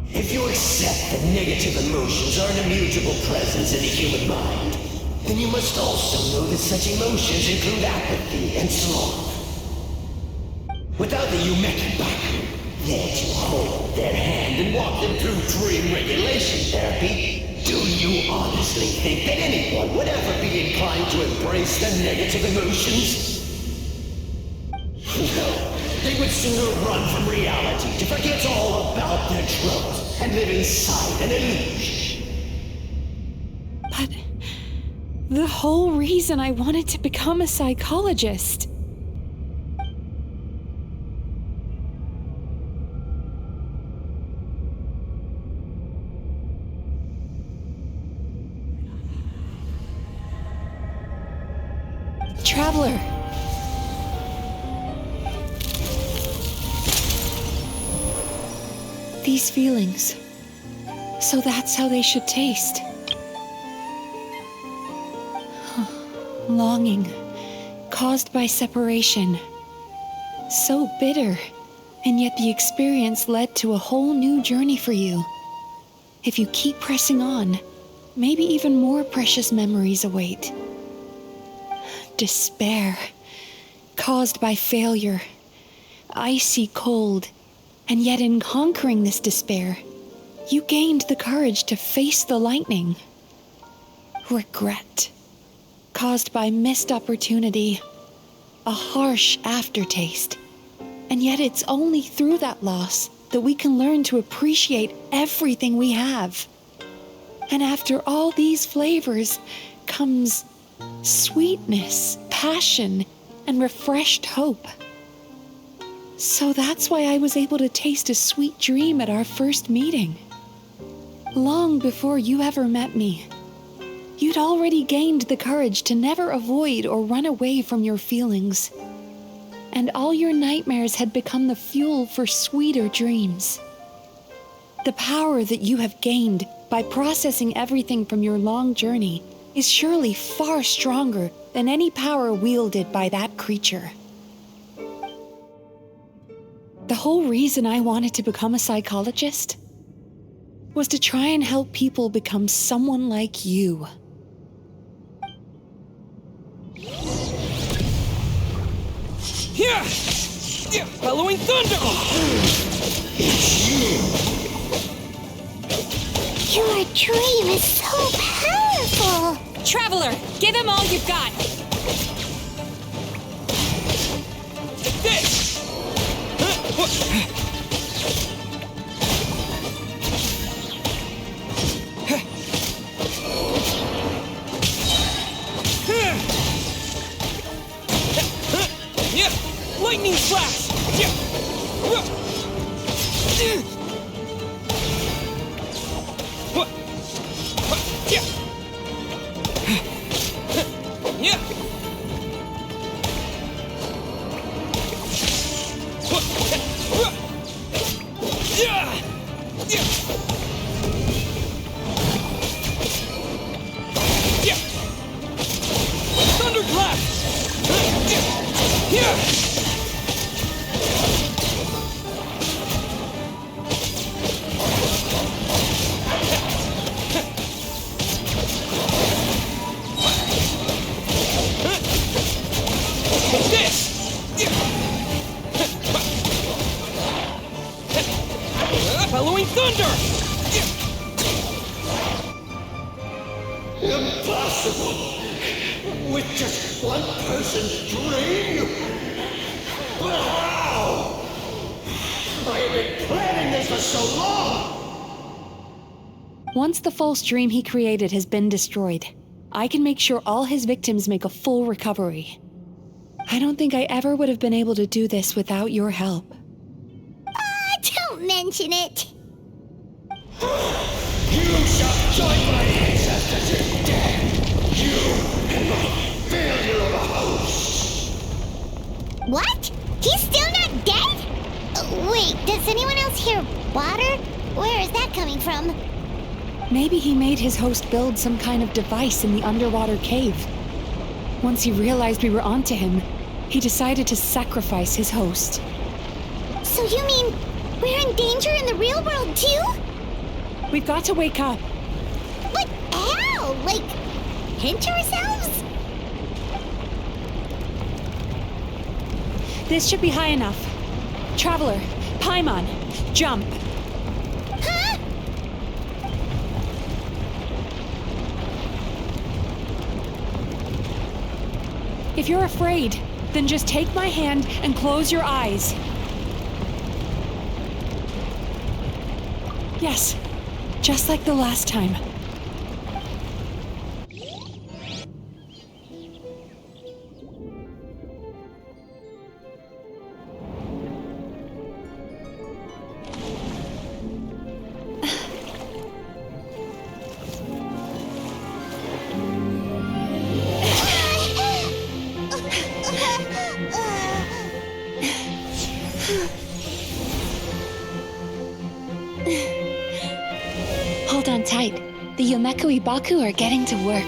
If you accept that negative emotions are an immutable presence in the human mind, then you must also know that such emotions include apathy and sloth. Without the Yumeki Baku there to hold their hand and walk them through dream regulation therapy, do you honestly think that anyone would ever be inclined to embrace the negative emotions? No, they would sooner run from reality to forget all about their troubles and live inside an illusion. But the whole reason I wanted to become a psychologist. Traveler. These feelings. So that's how they should taste. Longing, caused by separation. So bitter, and yet the experience led to a whole new journey for you. If you keep pressing on, maybe even more precious memories await. Despair, caused by failure. Icy cold, and yet in conquering this despair, you gained the courage to face the lightning. Regret, caused by missed opportunity, a harsh aftertaste. And yet it's only through that loss that we can learn to appreciate everything we have. And after all these flavors comes sweetness, passion, and refreshed hope. So that's why I was able to taste a sweet dream at our first meeting. Long before you ever met me, you'd already gained the courage to never avoid or run away from your feelings. And all your nightmares had become the fuel for sweeter dreams. The power that you have gained by processing everything from your long journey is surely far stronger than any power wielded by that creature. The whole reason I wanted to become a psychologist was to try and help people become someone like you. Here! Bellowing thunder! It's you! Your dream is so powerful! Traveler, give him all you've got! Lightning flash! Thunderclap! Bellowing thunder! Impossible! With just one person's dream? How? I have been planning this for so long! Once the false dream he created has been destroyed, I can make sure all his victims make a full recovery. I don't think I ever would have been able to do this without your help. Don't mention it. You shall join my ancestors in death! You and my failure of a host! What? He's still not dead? Wait, does anyone else hear water? Where is that coming from? Maybe he made his host build some kind of device in the underwater cave. Once he realized we were onto him, he decided to sacrifice his host. So you mean we're in danger in the real world too? We've got to wake up. But how? Like, pinch ourselves? This should be high enough. Traveler, Paimon, jump. Huh? If you're afraid, then just take my hand and close your eyes. Yes, just like the last time. Hold on tight. The Yomeku Ibaku are getting to work.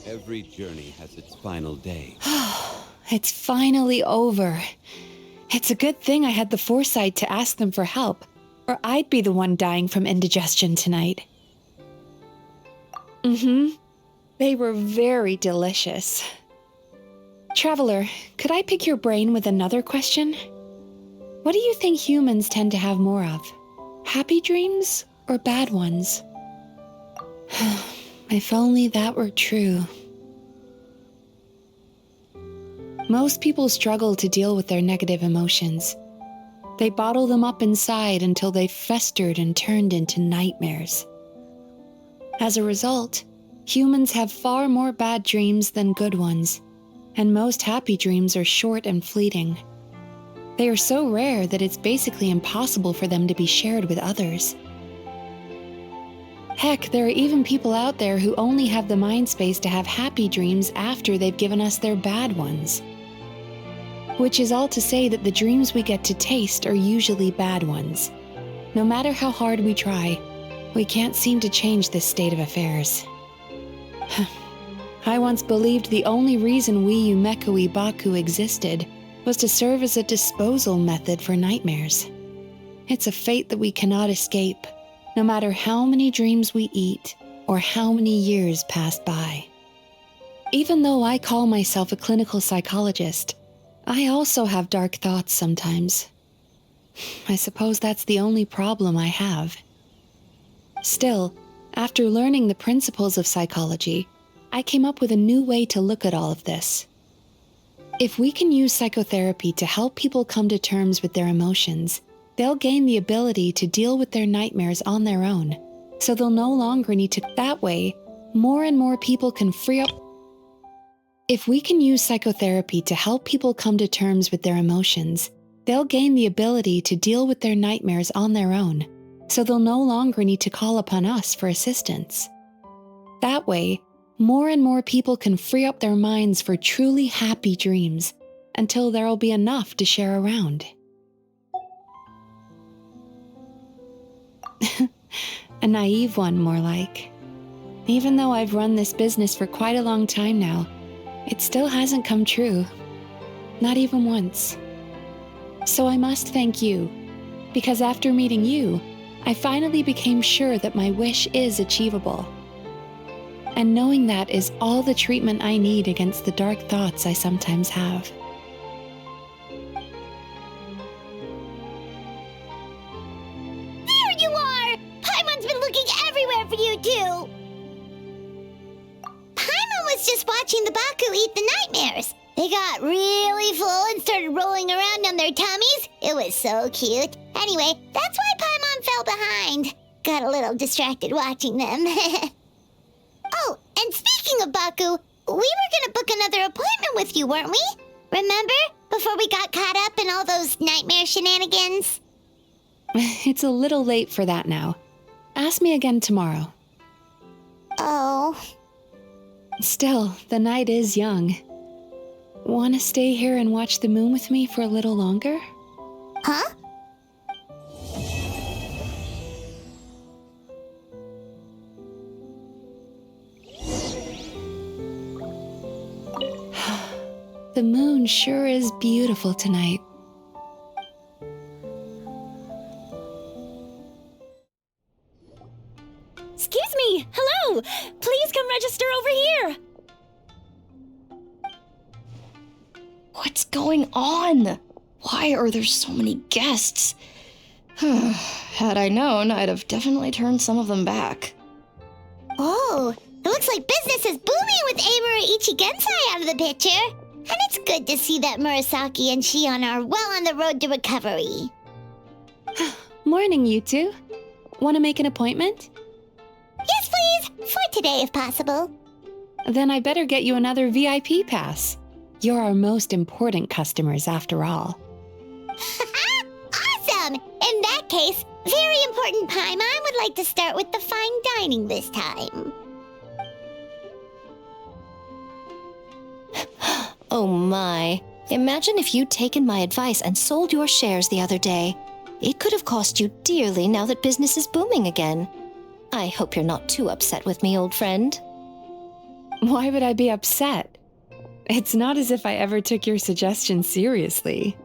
Every journey has its final day. It's finally over. It's a good thing I had the foresight to ask them for help, or I'd be the one dying from indigestion tonight. They were very delicious. Traveler, could I pick your brain with another question? What do you think humans tend to have more of? Happy dreams or bad ones? If only that were true. Most people struggle to deal with their negative emotions. They bottle them up inside until they've festered and turned into nightmares. As a result, humans have far more bad dreams than good ones, and most happy dreams are short and fleeting. They are so rare that it's basically impossible for them to be shared with others. Heck, there are even people out there who only have the mind space to have happy dreams after they've given us their bad ones. Which is all to say that the dreams we get to taste are usually bad ones. No matter how hard we try, we can't seem to change this state of affairs. I once believed the only reason we Yumeko Baku existed was to serve as a disposal method for nightmares. It's a fate that we cannot escape, no matter how many dreams we eat or how many years pass by. Even though I call myself a clinical psychologist, I also have dark thoughts sometimes. I suppose that's the only problem I have. Still, after learning the principles of psychology, I came up with a new way to look at all of this. If we can use psychotherapy to help people come to terms with their emotions, they'll gain the ability to deal with their nightmares on their own, so they'll no longer need to. That way, more and more people can free up. If we can use psychotherapy to help people come to terms with their emotions, they'll gain the ability to deal with their nightmares on their own, so they'll no longer need to call upon us for assistance. That way, more and more people can free up their minds for truly happy dreams, until there'll be enough to share around. A naive one, more like. Even though I've run this business for quite a long time now, it still hasn't come true. Not even once. So I must thank you, because after meeting you, I finally became sure that my wish is achievable. And knowing that is all the treatment I need against the dark thoughts I sometimes have. There you are! Paimon's been looking everywhere for you, too! Paimon was just watching the Baku eat the nightmares. They got really full and started rolling around on their tummies. It was so cute. Anyway, that's why Paimon fell behind. Got a little distracted watching them. Oh, and speaking of Baku, we were gonna book another appointment with you, weren't we? Remember? Before we got caught up in all those nightmare shenanigans? It's a little late for that now. Ask me again tomorrow. Oh. Still, the night is young. Want to stay here and watch the moon with me for a little longer? Huh? The moon sure is beautiful tonight. Excuse me! Hello! Please come register over here! What's going on? Why are there so many guests? Had I known, I'd have definitely turned some of them back. Oh, it looks like business is booming with Emura Ichigensai out of the picture. And it's good to see that Murasaki and Shion are well on the road to recovery. Morning, you two. Want to make an appointment? Yes, please. For today, if possible. Then I better get you another VIP pass. You're our most important customers, after all. Awesome! In that case, very important Paimon would like to start with the fine dining this time. Oh my. Imagine if you'd taken my advice and sold your shares the other day. It could have cost you dearly now that business is booming again. I hope you're not too upset with me, old friend. Why would I be upset? It's not as if I ever took your suggestion seriously.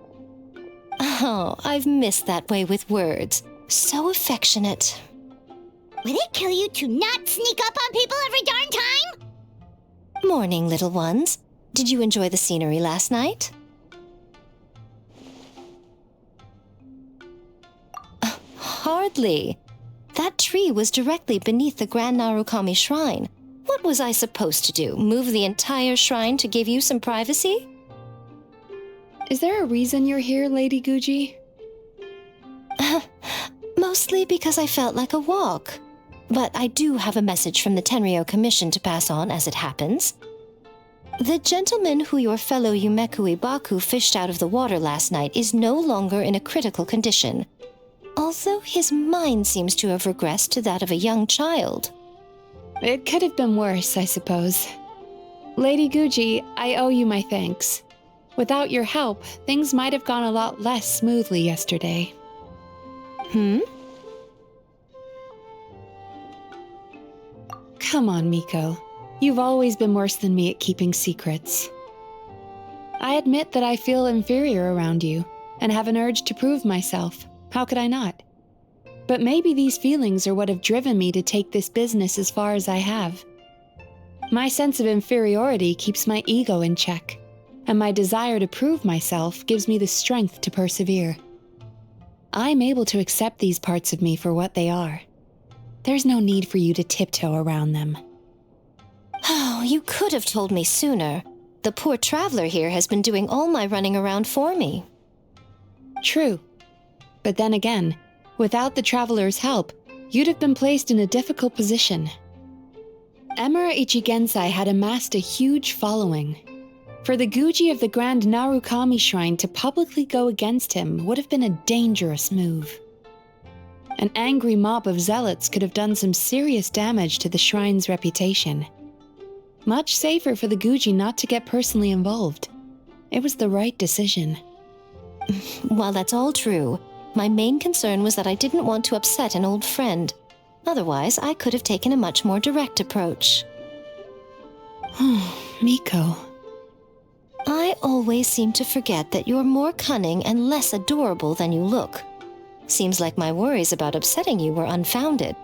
Oh, I've missed that way with words. So affectionate. Would it kill you to not sneak up on people every darn time? Morning, little ones. Did you enjoy the scenery last night? Hardly. That tree was directly beneath the Grand Narukami Shrine. What was I supposed to do? Move the entire shrine to give you some privacy? Is there a reason you're here, Lady Guji? Mostly because I felt like a walk. But I do have a message from the Tenryo Commission to pass on as it happens. The gentleman who your fellow Yumeku Ibaku fished out of the water last night is no longer in a critical condition, although his mind seems to have regressed to that of a young child. It could have been worse, I suppose. Lady Guji, I owe you my thanks. Without your help, things might have gone a lot less smoothly yesterday. Come on, Miko. You've always been worse than me at keeping secrets. I admit that I feel inferior around you, and have an urge to prove myself. How could I not? But maybe these feelings are what have driven me to take this business as far as I have. My sense of inferiority keeps my ego in check, and my desire to prove myself gives me the strength to persevere. I'm able to accept these parts of me for what they are. There's no need for you to tiptoe around them. Oh, you could have told me sooner. The poor traveler here has been doing all my running around for me. True. But then again, without the traveler's help, you'd have been placed in a difficult position. Emura Ichigensai had amassed a huge following. For the Guji of the Grand Narukami Shrine to publicly go against him would have been a dangerous move. An angry mob of zealots could have done some serious damage to the shrine's reputation. Much safer for the Guji not to get personally involved. It was the right decision. While that's all true, my main concern was that I didn't want to upset an old friend. Otherwise, I could have taken a much more direct approach. Miko. I always seem to forget that you're more cunning and less adorable than you look. Seems like my worries about upsetting you were unfounded.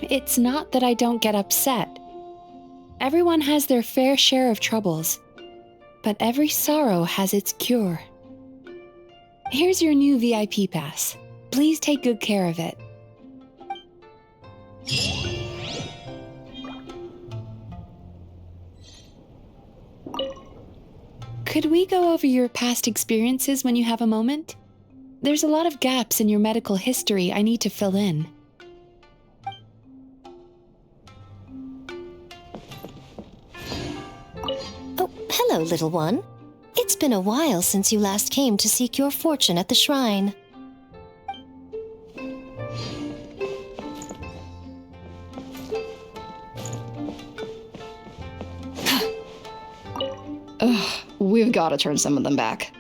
It's not that I don't get upset. Everyone has their fair share of troubles, but every sorrow has its cure. Here's your new VIP pass. Please take good care of it. Could we go over your past experiences when you have a moment? There's a lot of gaps in your medical history I need to fill in. Oh, hello, little one. It's been a while since you last came to seek your fortune at the shrine. Ugh, we've got to turn some of them back.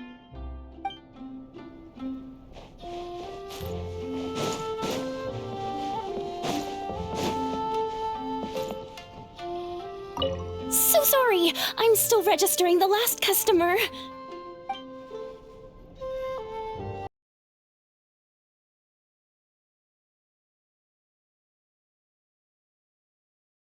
So sorry. I'm still registering the last customer.